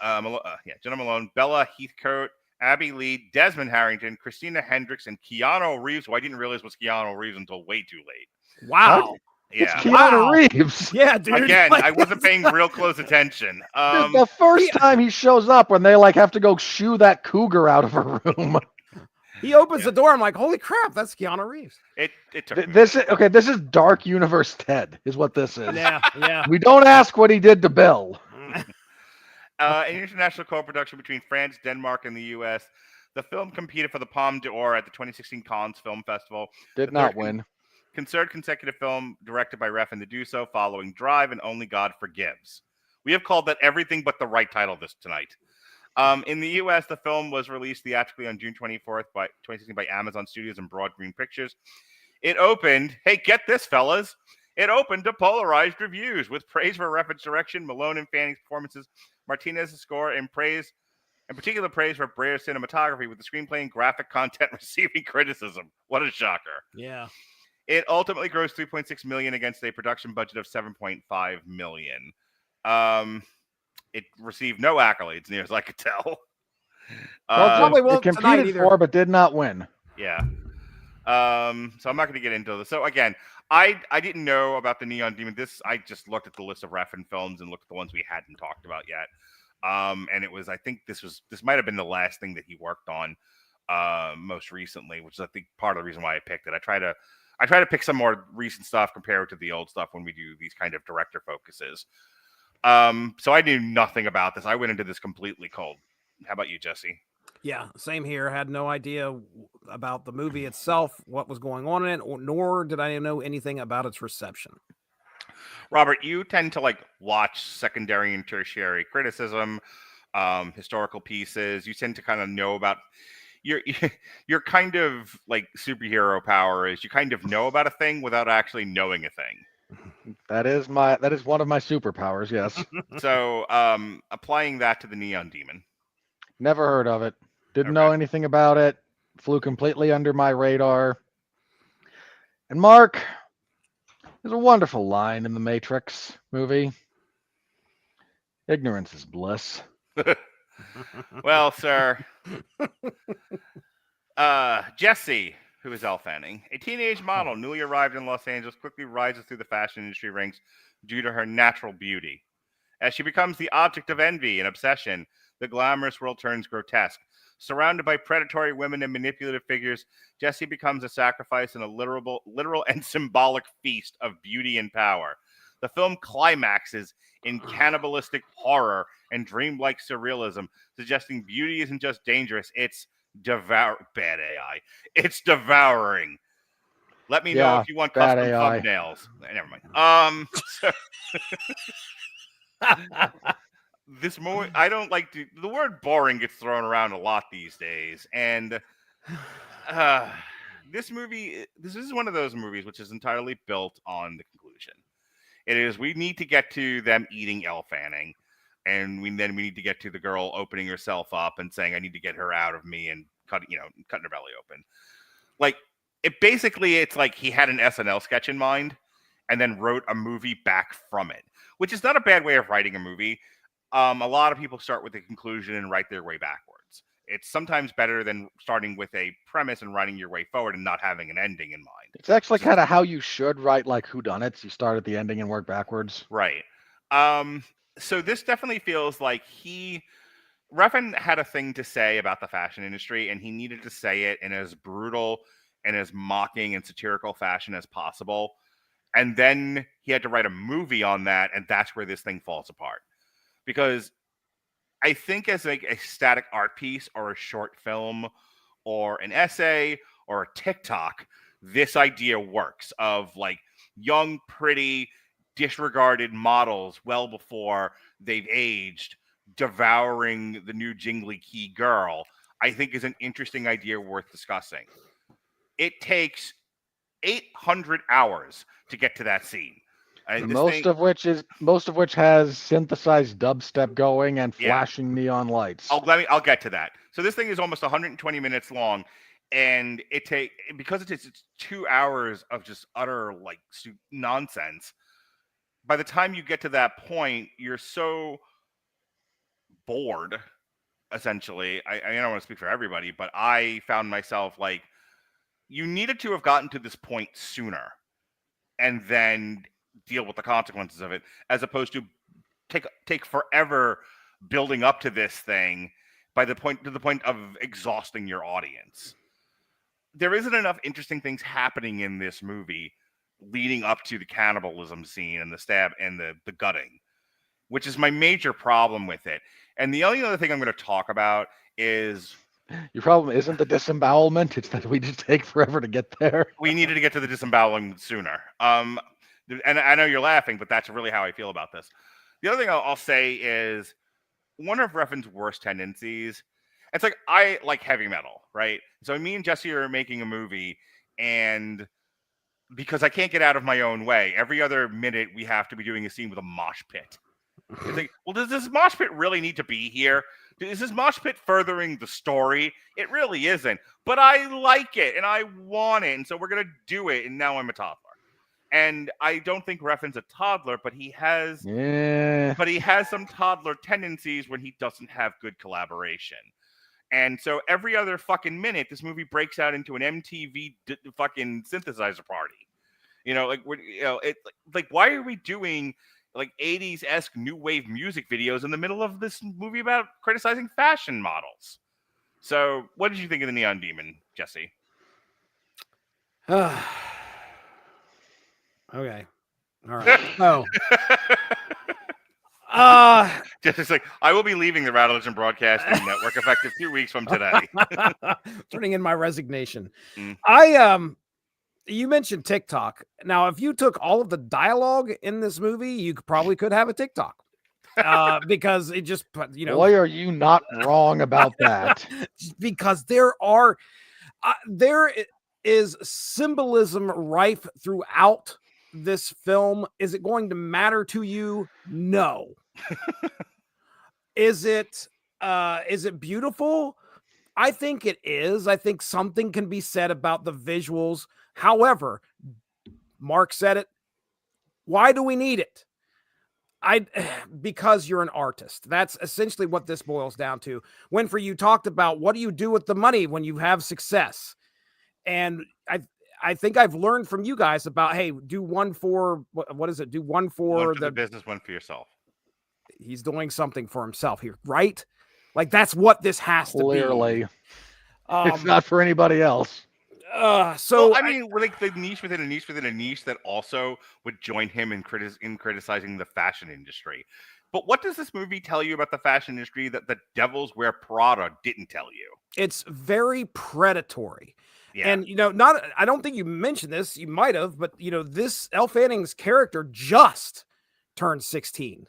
Bella Heathcote, Abby Lee, Desmond Harrington, Christina Hendricks, and Keanu Reeves, who I didn't realize was Keanu Reeves until way too late. Wow. What? Yeah. It's Keanu Reeves. Yeah, dude. Again, I wasn't paying real close attention. The first time he shows up, when they like have to go shoo that cougar out of her room. He opens the door. I'm like, holy crap, that's Keanu Reeves. It took me This is Dark Universe Ted, is what this is. Yeah. We don't ask what he did to Bill. An international co-production between France, Denmark, and the U.S. The film competed for the Palme d'Or at the 2016 Cannes Film Festival. Did not win. Third consecutive film directed by Refn to do so, following Drive and Only God Forgives. We have called that everything but the right title this tonight. In the U.S., the film was released theatrically on June 24th, 2016 by Amazon Studios and Broad Green Pictures. It opened, hey, get this, fellas. It opened to polarized reviews with praise for Refn's direction, Malone and Fanning's performances, Martinez's score, and particular praise for Brayer's cinematography, with the screenplay and graphic content receiving criticism. What a shocker. Yeah. It ultimately grossed $3.6 million against a production budget of $7.5 million. It received no accolades, near as I could tell. Probably It won't tonight competed either. for, but did not win. Yeah. So I'm not going to get into this. So again, I didn't know about the Neon Demon. I just looked at the list of Refn films and looked at the ones we hadn't talked about yet. And it was, I think this might have been the last thing that he worked on most recently, which is I think part of the reason why I picked it. I try to pick some more recent stuff compared to the old stuff when we do these kind of director focuses. So I knew nothing about this. I went into this completely cold. How about you, Jesse? Yeah, same here. I had no idea about the movie itself, what was going on in it, nor did I know anything about its reception. Robert, you tend to like watch secondary and tertiary criticism, historical pieces. You tend to kind of know about your kind of like superhero power is you kind of know about a thing without actually knowing a thing. That is one of my superpowers. Yes. So, applying that to the Neon Demon. Never heard of it. Didn't Okay. know anything about it. Flew completely under my radar. And Mark, there's a wonderful line in the Matrix movie. Ignorance is bliss. Well, sir, Jesse, who is Elle Fanning, a teenage model newly arrived in Los Angeles, quickly rises through the fashion industry ranks due to her natural beauty. As she becomes the object of envy and obsession, the glamorous world turns grotesque. Surrounded by predatory women and manipulative figures, Jessie becomes a sacrifice in a literal and symbolic feast of beauty and power. The film climaxes in cannibalistic horror and dreamlike surrealism, suggesting beauty isn't just dangerous, it's bad AI. It's devouring. Let me know if you want bad custom AI. thumbnails. Never mind. This movie, I don't like to. The word boring gets thrown around a lot these days, and this is one of those movies which is entirely built on the conclusion. It is, we need to get to them eating Elle Fanning, and then we need to get to the girl opening herself up and saying, "I need to get her out of me," and cutting her belly open. Like, it's like he had an SNL sketch in mind, and then wrote a movie back from it, which is not a bad way of writing a movie. A lot of people start with the conclusion and write their way backwards. It's sometimes better than starting with a premise and writing your way forward and not having an ending in mind. It's actually kind of how you should write like whodunits. You start at the ending and work backwards. Right. So this definitely feels like Refn had a thing to say about the fashion industry, and he needed to say it in as brutal and as mocking and satirical fashion as possible. And then he had to write a movie on that, and that's where this thing falls apart. Because I think as like a static art piece or a short film or an essay or a TikTok, this idea works of like young, pretty, disregarded models well before they've aged, devouring the new jingly key girl, I think is an interesting idea worth discussing. It takes 800 hours to get to that scene. Most of which has synthesized dubstep going and flashing neon lights. I'll get to that. So this thing is almost 120 minutes long, and because it's 2 hours of just utter like nonsense. By the time you get to that point, you're so bored. Essentially, I don't want to speak for everybody, but I found myself like, you needed to have gotten to this point sooner, and then deal with the consequences of it, as opposed to take forever building up to this thing to the point of exhausting your audience. There isn't enough interesting things happening in this movie leading up to the cannibalism scene and the stab and the gutting, which is my major problem with it. And the only other thing I'm going to talk about is, your problem isn't the disembowelment, it's that we just take forever to get there. We needed to get to the disemboweling sooner. And I know you're laughing, but that's really how I feel about this. The other thing I'll say is, one of Refn's worst tendencies, it's like, I like heavy metal, right? So me and Jesse are making a movie, and because I can't get out of my own way, every other minute we have to be doing a scene with a mosh pit. It's like, well, does this mosh pit really need to be here? Is this mosh pit furthering the story? It really isn't. But I like it, and I want it, and so we're going to do it, and now I'm a toddler. And I don't think Refn's a toddler, but he has some toddler tendencies when he doesn't have good collaboration. And so every other fucking minute, this movie breaks out into an MTV fucking synthesizer party. Why are we doing like 80s-esque new wave music videos in the middle of this movie about criticizing fashion models? So what did you think of the Neon Demon, Jesse? Okay. All right. Oh. Just like, I will be leaving the Radulich and Broadcasting Network effective 2 weeks from today. Turning in my resignation. Mm. You mentioned TikTok. Now, if you took all of the dialogue in this movie, you probably could have a TikTok. Because it just, Boy, are you not wrong about that. Because there is symbolism rife throughout this film? Is it going to matter to you? No. Is it beautiful? I think it is. I think something can be said about the visuals. However, Mark said it. Why do we need it? Because you're an artist. That's essentially what this boils down to. Winfree, you talked about what do you do with the money when you have success? And I think I've learned from you guys about, hey, do one for, what is it? Do one for the business, one for yourself. He's doing something for himself here, right? Like that's what this has to be. Clearly. It's not for anybody else. So well, I mean, like the niche within a niche within a niche that also would join him in criticizing the fashion industry. But what does this movie tell you about the fashion industry that the Devils Wear Prada didn't tell you? It's very predatory. Yeah. And, I don't think you mentioned this, you might have, but, this Elle Fanning's character just turned 16.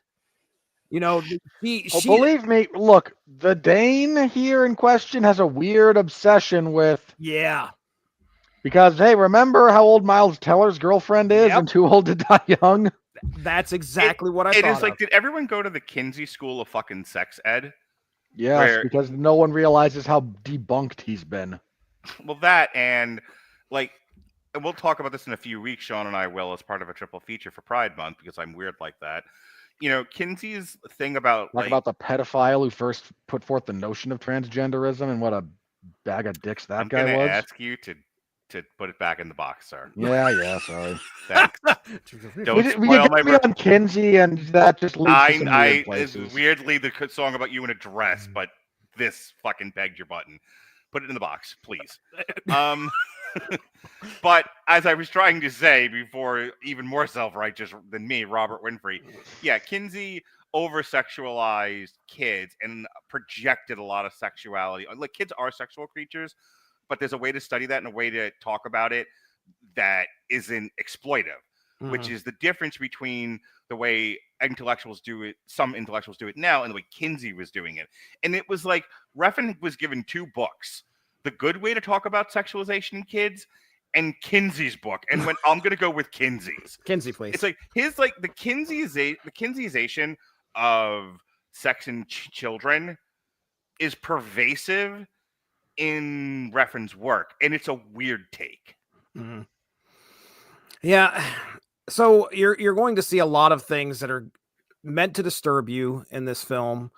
Believe me, look, the Dane here in question has a weird obsession with. Yeah. Because, hey, remember how old Miles Teller's girlfriend is and too old to die young? That's exactly what I thought. It is like, did everyone go to the Kinsey School of fucking sex ed? Yes, because no one realizes how debunked he's been. Well, that and we'll talk about this in a few weeks, Sean and I will, as part of a triple feature for Pride Month, because I'm weird like that. Kinsey's thing about about the pedophile who first put forth the notion of transgenderism and what a bag of dicks that guy was. I'm going to ask you to put it back in the box, sir. Yeah, sorry. Thanks. Don't we spoil my on Kinsey, and that just leads to some weird places. It's weirdly the song about you in a dress, but this fucking begged your button. Put it in the box, please. But as I was trying to say before, even more self-righteous than me, Robert Winfree, yeah, Kinsey over-sexualized kids and projected a lot of sexuality. Like, kids are sexual creatures, but there's a way to study that and a way to talk about it that isn't exploitive, which is the difference between the way intellectuals do it, some intellectuals do it now, and the way Kinsey was doing it. And it was like Refn was given two books: The Good Way to Talk About Sexualization in Kids and Kinsey's book. And when I'm going to go with Kinsey's. Kinsey, please. It's like the Kinseyization of sex and children is pervasive in Refn's work, and it's a weird take. Mm-hmm. Yeah. So you're going to see a lot of things that are meant to disturb you in this film.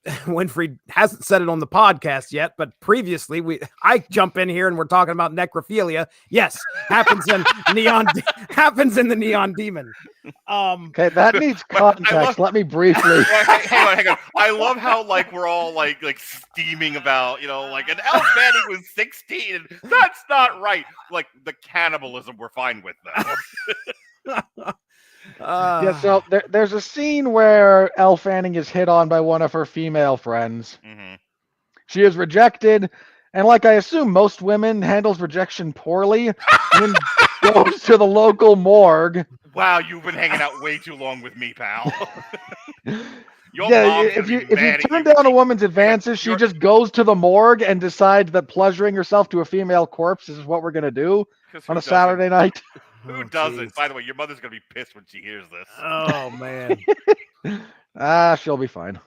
Winfree hasn't said it on the podcast yet, but previously I jump in here and we're talking about necrophilia. Yes, happens in the Neon Demon. Okay, that needs context. Let me briefly. Hang on. I love how we're all like steaming about and Elle Fanning was 16 and that's not right. Like the cannibalism, we're fine with that. So there's a scene where Elle Fanning is hit on by one of her female friends. Mm-hmm. She is rejected, and like I assume most women, handles rejection poorly, and then goes to the local morgue. Wow, you've been hanging out way too long with me, pal. If you turn down a woman's advances, she just goes to the morgue and decides that pleasuring herself to a female corpse is what we're going to do on a Saturday night. Who doesn't? Geez. By the way, your mother's going to be pissed when she hears this. Oh, man. She'll be fine.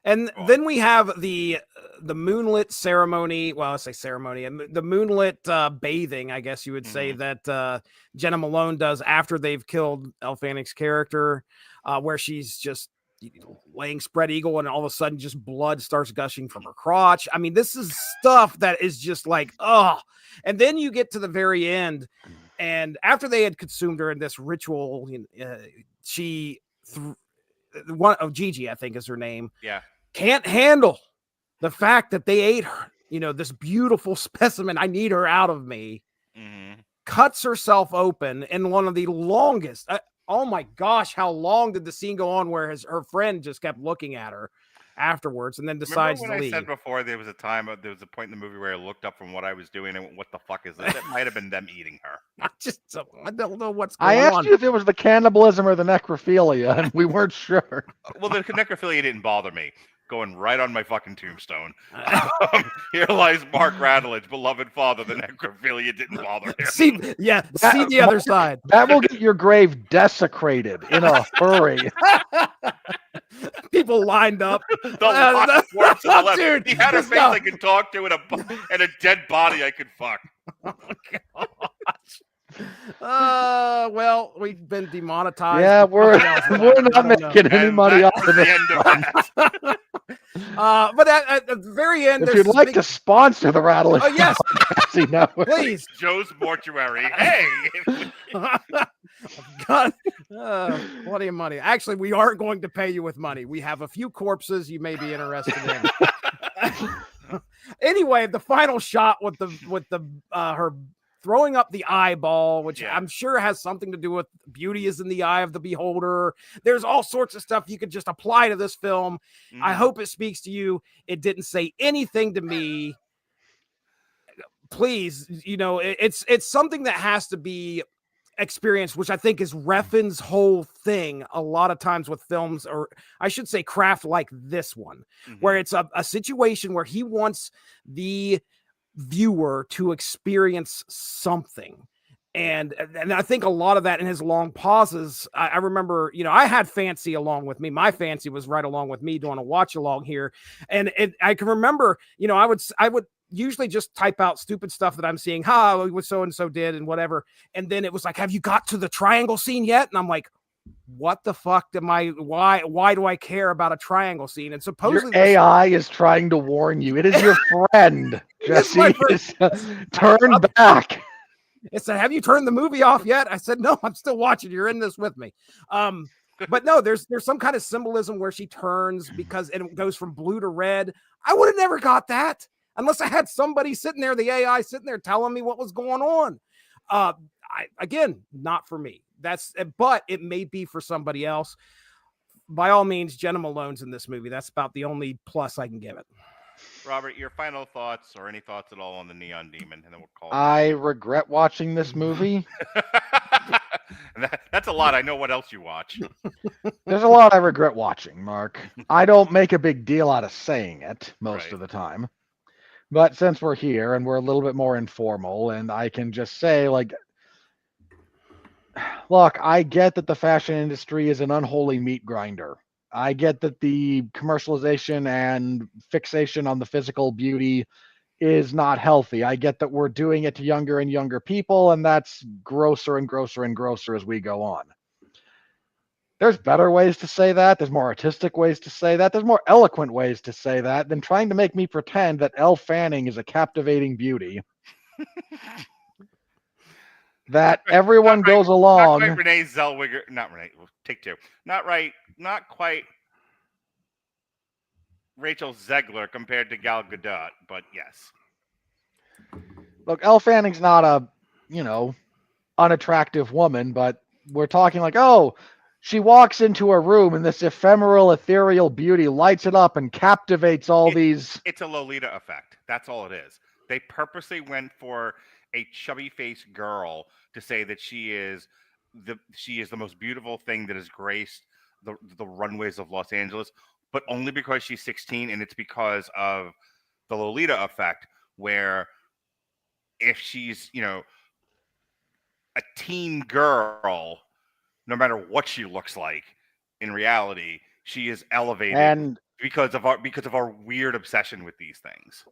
And then we have the moonlit ceremony. Well, I say ceremony. And the moonlit bathing, I guess you would say, that Jenna Malone does after they've killed Elle Fanning's character, where she's just laying spread eagle and all of a sudden just blood starts gushing from her crotch. I mean, this is stuff that is just like, oh. And then you get to the very end. And after they had consumed her in this ritual, Gigi, I think is her name. Yeah. Can't handle the fact that they ate her, this beautiful specimen. I need her out of me. Mm-hmm. Cuts herself open in one of the longest. Oh my gosh, how long did the scene go on where her friend just kept looking at her afterwards and then decides to leave? I said before there was a point in the movie where I looked up from what I was doing and went, what the fuck is this? It might have been them eating her. I don't know what's going on. I asked you if it was the cannibalism or the necrophilia, and we weren't sure. Well, the necrophilia didn't bother me. going right on my fucking tombstone. Here lies Mark Radulich, beloved father. The necrophilia didn't bother him. See the other side. That will get your grave desecrated in a hurry. People lined up. The last words to the left. Dude, He had a face I could talk to and a dead body I could fuck. Oh, gosh. Well, we've been demonetized. Yeah, we're not making any money off of the it. end of that. But at the very end, If there's you'd this like big- to sponsor the Radulich, Oh, yes. you know, please. Joe's Mortuary. Hey! God, plenty of money. Actually, we aren't going to pay you with money. We have a few corpses you may be interested in. Anyway, the final shot with the her throwing up the eyeball, which I'm sure has something to do with beauty is in the eye of the beholder. There's all sorts of stuff you could just apply to this film. I hope it speaks to you. It didn't say anything to me. Please, it's something that has to be experienced, which I think is Refn's whole thing a lot of times with films, or I should say craft like this one, where it's a situation where he wants the viewer to experience something. And I think a lot of that in his long pauses, I remember, I had Fancy along with me. My Fancy was right along with me doing a watch along here. And I can remember, I would usually just type out stupid stuff that I'm seeing. What so-and-so did and whatever. And then it was like, have you got to the triangle scene yet? And I'm like, what the fuck why do I care about a triangle scene? And supposedly your AI is trying to warn you. It is your friend, Jesse. Turn back. It said, have you turned the movie off yet? I said, no, I'm still watching. You're in this with me. But no, there's some kind of symbolism where she turns because it goes from blue to red. I would have never got that unless I had somebody sitting there, the AI sitting there telling me what was going on. Again, not for me. But it may be for somebody else. By all means, Jenna Malone's in this movie. That's about the only plus I can give it. Robert, your final thoughts or any thoughts at all on the Neon Demon, and then we'll call. I regret watching this movie. That's a lot. I know what else you watch. There's a lot I regret watching, Mark. I don't make a big deal out of saying it most of the time. But since we're here and we're a little bit more informal, and I can just say, look, I get that the fashion industry is an unholy meat grinder. I get that the commercialization and fixation on the physical beauty is not healthy. I get that we're doing it to younger and younger people, and that's grosser and grosser and grosser as we go on. There's better ways to say that. There's more artistic ways to say that. There's more eloquent ways to say that than trying to make me pretend that Elle Fanning is a captivating beauty. That everyone goes along. Not quite Renee Zellweger. Not Renee. Take two. Not right. Not quite Rachel Zegler compared to Gal Gadot, but yes. Look, Elle Fanning's not a, unattractive woman, but we're talking like, she walks into a room and this ephemeral, ethereal beauty lights it up and captivates these. It's a Lolita effect. That's all it is. They purposely went for a chubby-faced girl to say that she is the most beautiful thing that has graced the runways of Los Angeles, but only because she's 16, and it's because of the Lolita effect, where if she's, a teen girl, no matter what she looks like, in reality, she is elevated and because of our weird obsession with these things.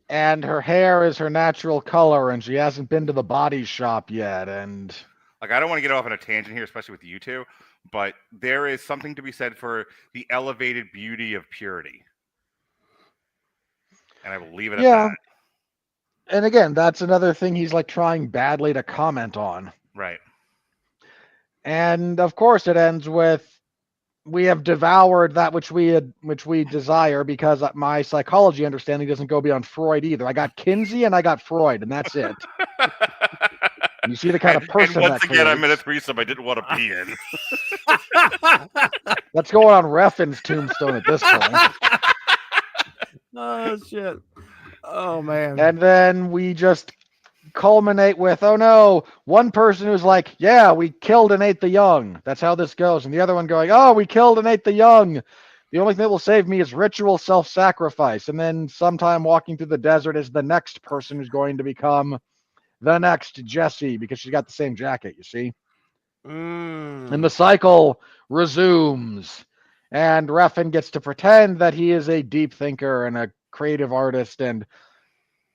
And her hair is her natural color, and she hasn't been to the body shop yet. And I don't want to get off on a tangent here, especially with you two, but there is something to be said for the elevated beauty of purity. And I will leave it at that. And again, that's another thing he's trying badly to comment on. Right. And of course it ends with, we have devoured that which we desire, because my psychology understanding doesn't go beyond Freud either. I got Kinsey and I got Freud, and that's it. You see the kind of person and once that again, creates. I'm in a threesome I didn't want to be in. Let's go on Refn's tombstone at this point. Oh, shit. Oh, man. And then we just culminate with, oh no, one person who's like, yeah, we killed and ate the young. That's how this goes. And the other one going, oh, we killed and ate the young. The only thing that will save me is ritual self-sacrifice. And then sometime walking through the desert is the next person who's going to become the next Jesse because she's got the same jacket, you see? And the cycle resumes. And Refn gets to pretend that he is a deep thinker and a creative artist. And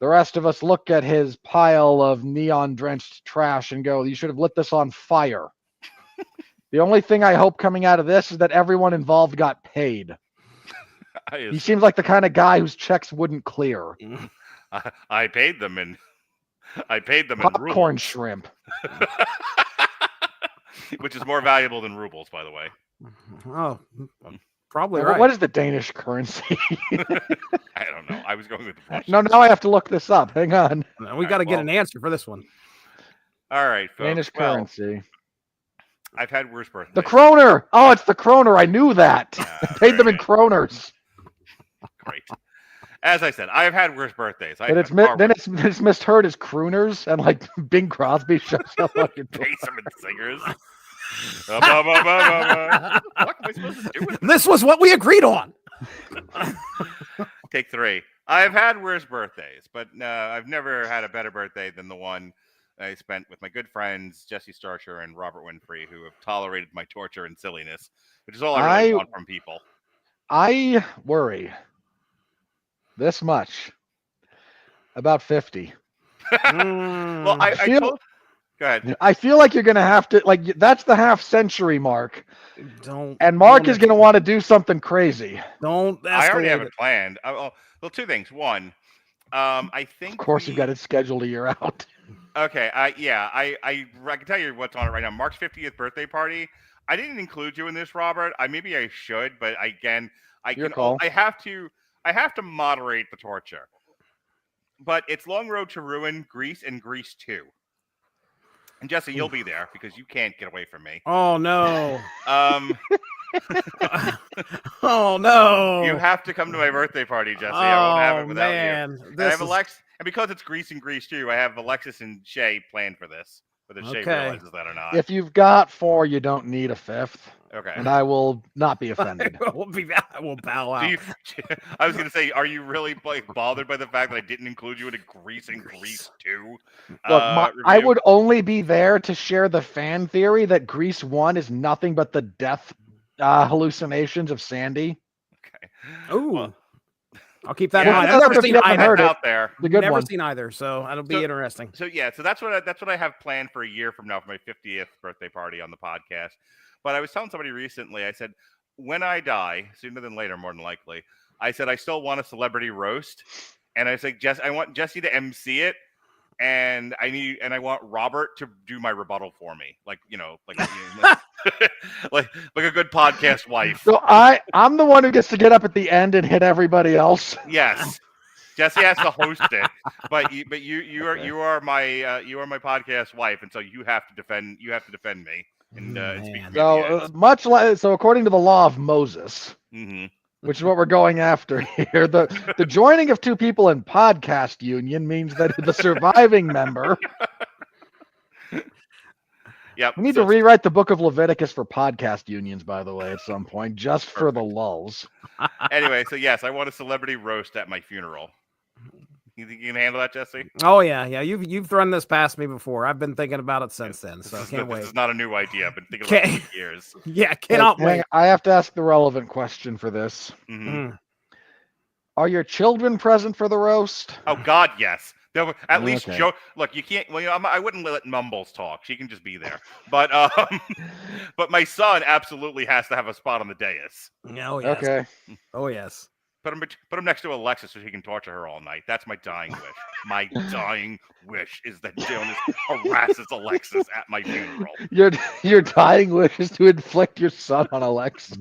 the rest of us look at his pile of neon-drenched trash and go, you should have lit this on fire. The only thing I hope coming out of this is that everyone involved got paid. He seems like the kind of guy whose checks wouldn't clear. I paid them in Popcorn rubles. shrimp. Which is more valuable than rubles, by the way. Oh, probably Well, right. what is the Danish currency? I don't know. I was going with the Russian. No, now I have to look this up. Hang on. We got to get an answer for this one. All right, folks. Danish Well, currency. I've had worse birthdays. The kroner. Oh, it's the kroner. I knew that. I paid them in kroners. Great. As I said, I've had worse birthdays. But it's misheard as crooners, and like Bing Crosby shows up on your door. Pay some singers. What am I supposed to do with This was what we agreed on. Take 3. I've had worse birthdays, but I've never had a better birthday than the one I spent with my good friends Jesse Starcher and Robert Winfree, who have tolerated my torture and silliness, which is all I really want from people. I worry this much about 50. Well, I told. Go ahead. I feel like you're going to have to, like, that's the half-century mark. Don't. And Mark is going to want to do something crazy. Don't. I already have it planned. Well, 2 things. One, I think. Of course, you've got it scheduled a year out. Okay. I can tell you what's on it right now. Mark's 50th birthday party. I didn't include you in this, Robert. Maybe I should, but again, Your call. I have to moderate the torture. But it's Long Road to Ruin, Grease, and Grease 2. And Jesse, you'll be there because you can't get away from me. Oh no. Oh no. You have to come to my birthday party, Jesse. I won't have it without you. And I have Alexis, and because it's Grease and Grease 2, I have Alexis and Shay planned for this. Whether Shay realizes that or not. If you've got 4, you don't need a 5th. Okay. And I will not be offended. I will bow out. I was going to say, are you really bothered by the fact that I didn't include you in a Grease and Grease 2? Look, I would only be there to share the fan theory that Grease 1 is nothing but the death hallucinations of Sandy. Okay. Ooh. Well, I'll keep that in mind. I've never seen either. Out there. The good never one. seen either, so it'll be interesting. So that's what I have planned for a year from now for my 50th birthday party on the podcast. But I was telling somebody recently, I said, when I die, sooner than later, more than likely, I said I still want a celebrity roast, and I said, I want Jesse to MC it, and I want Robert to do my rebuttal for me, like like a good podcast wife. So I'm the one who gets to get up at the end and hit everybody else. Yes. Jesse has to host it, but you are my podcast wife, and so you have to defend me. And so according to the law of Moses, which is what we're going after here, the joining of 2 people in podcast union means that the surviving member. Yep. We need to rewrite the book of Leviticus for podcast unions, by the way, at some point, just for the lulls. Anyway, so yes, I want a celebrity roast at my funeral. You think you can handle that, Jesse? Oh yeah. You've run this past me before. I've been thinking about it since then, so I can't wait. This is not a new idea. I've been thinking about it for years. Yeah, cannot wait. I have to ask the relevant question for this. Mm-hmm. Are your children present for the roast? Oh God, yes. They'll at least joke. Look, you can't. Well, I wouldn't let Mumbles talk. She can just be there. But but my son absolutely has to have a spot on the dais. Oh yes. Okay. Oh yes. Put him next to Alexis so he can torture her all night. That's my dying wish. My dying wish is that Jonas harasses Alexis at my funeral. Your dying wish is to inflict your son on Alexis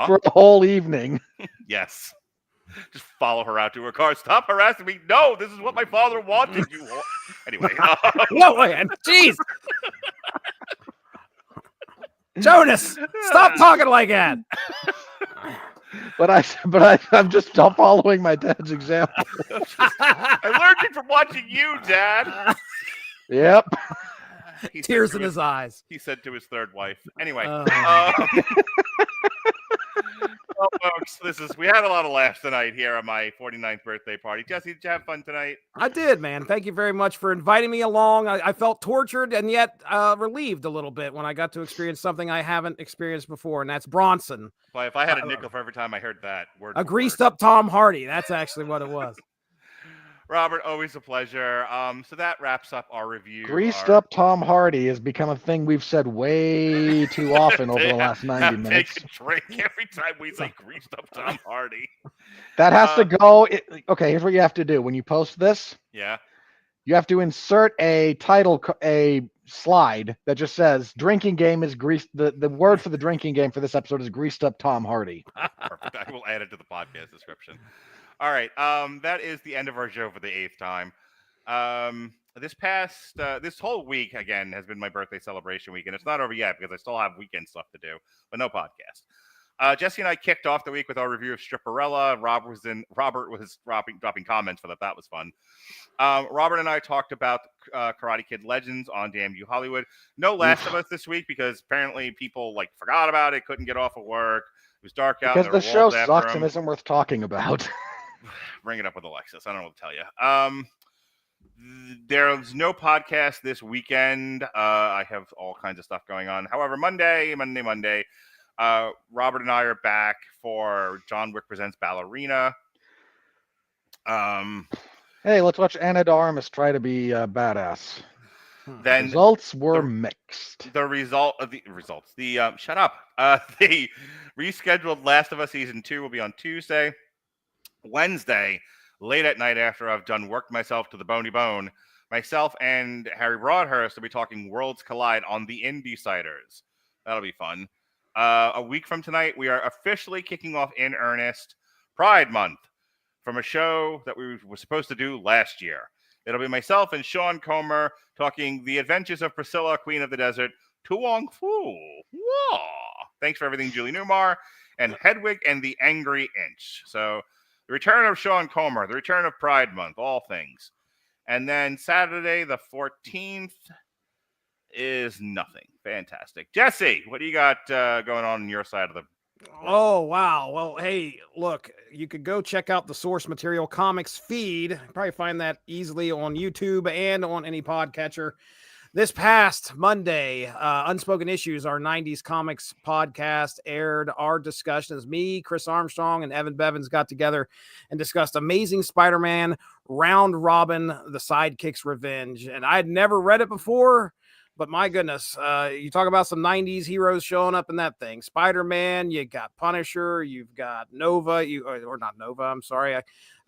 for a whole evening. Yes. Just follow her out to her car. Stop harassing me. No, this is what my father wanted. Anyway. No way. Jeez. Jonas, stop talking like that. But I'm just following my dad's example. I learned it from watching you, Dad. Yep. Tears in his eyes. He said to his 3rd wife. Anyway. Well, folks, we had a lot of laughs tonight here on my 49th birthday party. Jesse, did you have fun tonight? I did, man. Thank you very much for inviting me along. I felt tortured and yet relieved a little bit when I got to experience something I haven't experienced before, and that's Bronson. Well, if I had a nickel for every time I heard that word, A greased up Tom Hardy. That's actually what it was. Robert, always a pleasure. So that wraps up our review. Greased up Tom Hardy has become a thing we've said way too often over the last 90 minutes. Take a drink every time we say greased up Tom Hardy. That has to go. Okay, here's what you have to do. When you post this, Yeah. you have to insert a title, a slide that just says drinking game is greased. The word for the drinking game for this episode is greased up Tom Hardy. Perfect. I will add it to the podcast description. All right. That is the end of our show for the 8th time. This whole week again has been my birthday celebration week, and it's not over yet because I still have weekend stuff to do, but no podcast. Jesse and I kicked off the week with our review of Stripperella. Robert was dropping comments for that. That was fun. Robert and I talked about Karate Kid Legends on Damn You Hollywood. No Last of Us this week because apparently people forgot about it, couldn't get off of work. It was dark out. Because the show sucks and isn't worth talking about. Bring it up with Alexis. I don't know what to tell you. There's no podcast this weekend. I have all kinds of stuff going on. However, Monday, Robert and I are back for John Wick Presents Ballerina. Hey, let's watch Anna de Armas try to be badass. Then results were mixed. The rescheduled Last of Us Season 2 will be on Tuesday. Wednesday, late at night after I've done worked myself to the bony bone, myself and Harry Broadhurst will be talking Worlds Collide on the Indie-Siders. That'll be fun. A week from tonight, we are officially kicking off in earnest Pride Month from a show that we were supposed to do last year. It'll be myself and Sean Comer talking The Adventures of Priscilla, Queen of the Desert, Tuong Fu. Whoa. Thanks for everything, Julie Newmar, and Hedwig and the Angry Inch. So the return of Sean Comer, the return of Pride Month, all things. And then Saturday, the 14th, is nothing. Fantastic. Jesse, what do you got going on your side of the... Oh, wow. Well, hey, look, you could go check out the Source Material Comics feed. Probably find that easily on YouTube and on any podcatcher. This past Monday, Unspoken Issues, our 90s comics podcast, aired. Our discussions, me, Chris Armstrong, and Evan Bevins got together and discussed Amazing Spider-Man, Round Robin, The Sidekick's Revenge. And I'd never read it before, but my goodness, you talk about some 90s heroes showing up in that thing. Spider-Man, you got Punisher, you've got Nova, or not Nova, I'm sorry.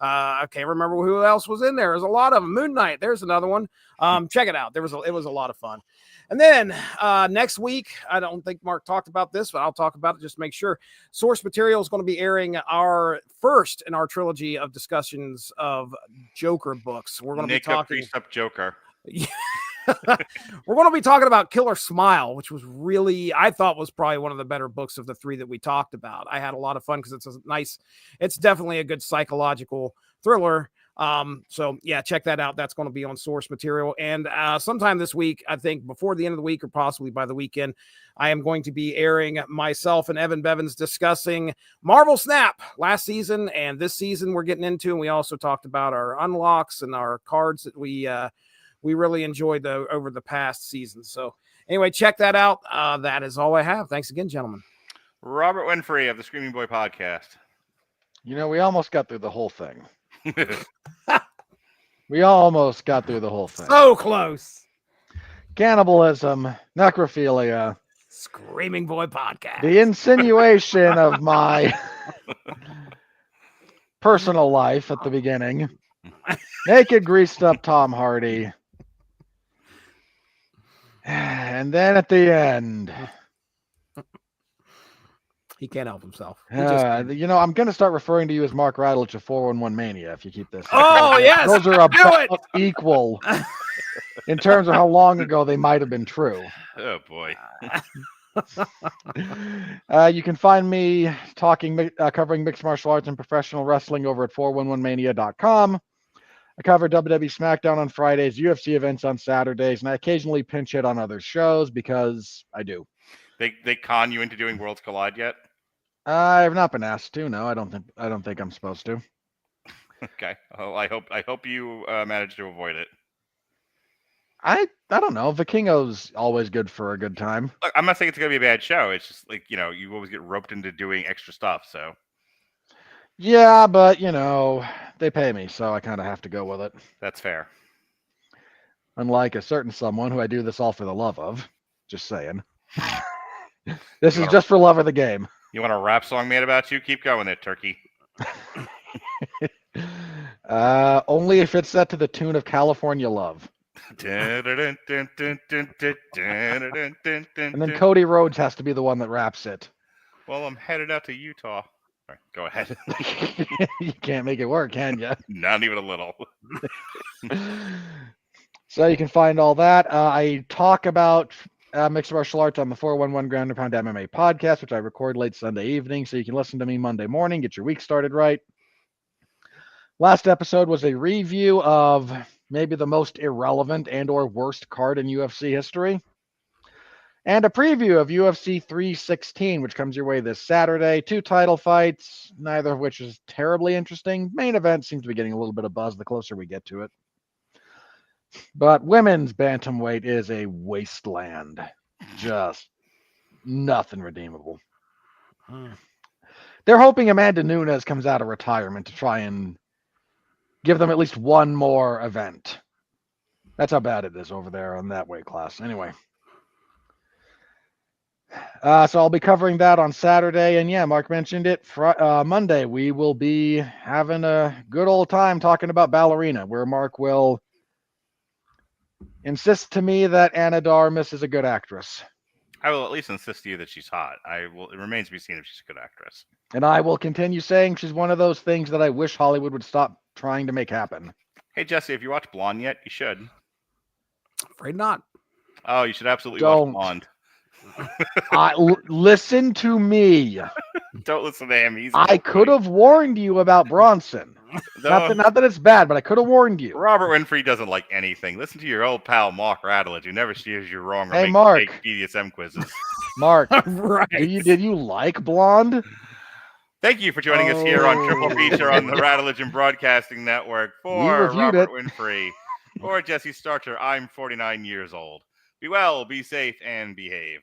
I can't remember who else was in there. There's a lot of them. Moon Knight, there's another one. Check it out. It was a lot of fun. And then next week, I don't think Mark talked about this, but I'll talk about it just to make sure. Source Material is going to be airing our first in our trilogy of discussions of Joker books. We're going to be talking Priest up Joker. We're going to be talking about Killer Smile, which was I thought was probably one of the better books of the three that we talked about. I had a lot of fun because it's definitely a good psychological thriller. So yeah, check that out. That's going to be on Source Material. And sometime this week, I think before the end of the week or possibly by the weekend, I am going to be airing myself and Evan Bevins discussing Marvel Snap last season and this season we're getting into. And we also talked about our unlocks and our cards that we really enjoyed over the past season. So anyway, check that out. That is all I have. Thanks again, gentlemen. Robert Winfree of the Screaming Boy Podcast. We almost got through the whole thing. We almost got through the whole thing. So close. Cannibalism, necrophilia. Screaming Boy Podcast. The insinuation of my personal life at the beginning. Naked, greased up Tom Hardy. And then at the end, he can't help himself. I'm going to start referring to you as Mark Radulich of 411 Mania if you keep this. Oh, yes. Those are about equal in terms of how long ago they might have been true. Oh, boy. You can find me covering mixed martial arts and professional wrestling over at 411mania.com. I cover WWE SmackDown on Fridays, UFC events on Saturdays, and I occasionally pinch hit on other shows because I do. They con you into doing Worlds Collide yet? I have not been asked to. No, I don't think I'm supposed to. Okay. Oh, I hope you manage to avoid it. I don't know. Vikingo's always good for a good time. Look, I'm not saying it's gonna be a bad show. It's just like you always get roped into doing extra stuff. So Yeah, but they pay me, so I kind of have to go with it. that's fair. Unlike a certain someone who I do this all for the love of. Just saying. This You is wanna- just for love of the game. You want a rap song made about you? Keep going there, turkey. Only if it's set to the tune of California Love. And And then Cody Rhodes has to be the one that raps it. Well, I'm headed out to Utah. All right, go ahead. You can't make it work, can you? Not even a little. So you can find all that. I talk about mixed martial arts on the 411 Ground and Pound MMA podcast, which I record late Sunday evening, so you can listen to me Monday morning, get your week started right. Last episode was a review of maybe the most irrelevant and or worst card in UFC history, and a preview of UFC 316, which comes your way this Saturday. 2 title fights, neither of which is terribly interesting. Main event seems to be getting a little bit of buzz the closer we get to it. But women's bantamweight is a wasteland. Just nothing redeemable. They're hoping Amanda Nunes comes out of retirement to try and give them at least one more event. That's how bad it is over there on that weight class. Anyway. So I'll be covering that on Saturday. And yeah, Mark mentioned it. Monday, we will be having a good old time talking about Ballerina, where Mark will insist to me that Anna Darmus is a good actress. I will at least insist to you that she's hot. It remains to be seen if she's a good actress. And I will continue saying she's one of those things that I wish Hollywood would stop trying to make happen. Hey, Jesse, have you watched Blonde yet? You should. Afraid not. Oh, you should absolutely Don't. watch Blonde. Listen to me. Don't listen to him. I could have warned you about Bronson. No, Not that it's bad, but I could have warned you. Robert Winfree doesn't like anything. Listen to your old pal Mark Radulich, who never steers you wrong or Hey, makes Mark. fake BDSM quizzes. Mark, Right. did you like Blonde? Thank you for joining us here on Triple Feature on the Radulich and Broadcasting Network. For reviewed Robert it. Winfree, for Jesse Starcher, I'm 49 years old. Be well, be safe, and behave.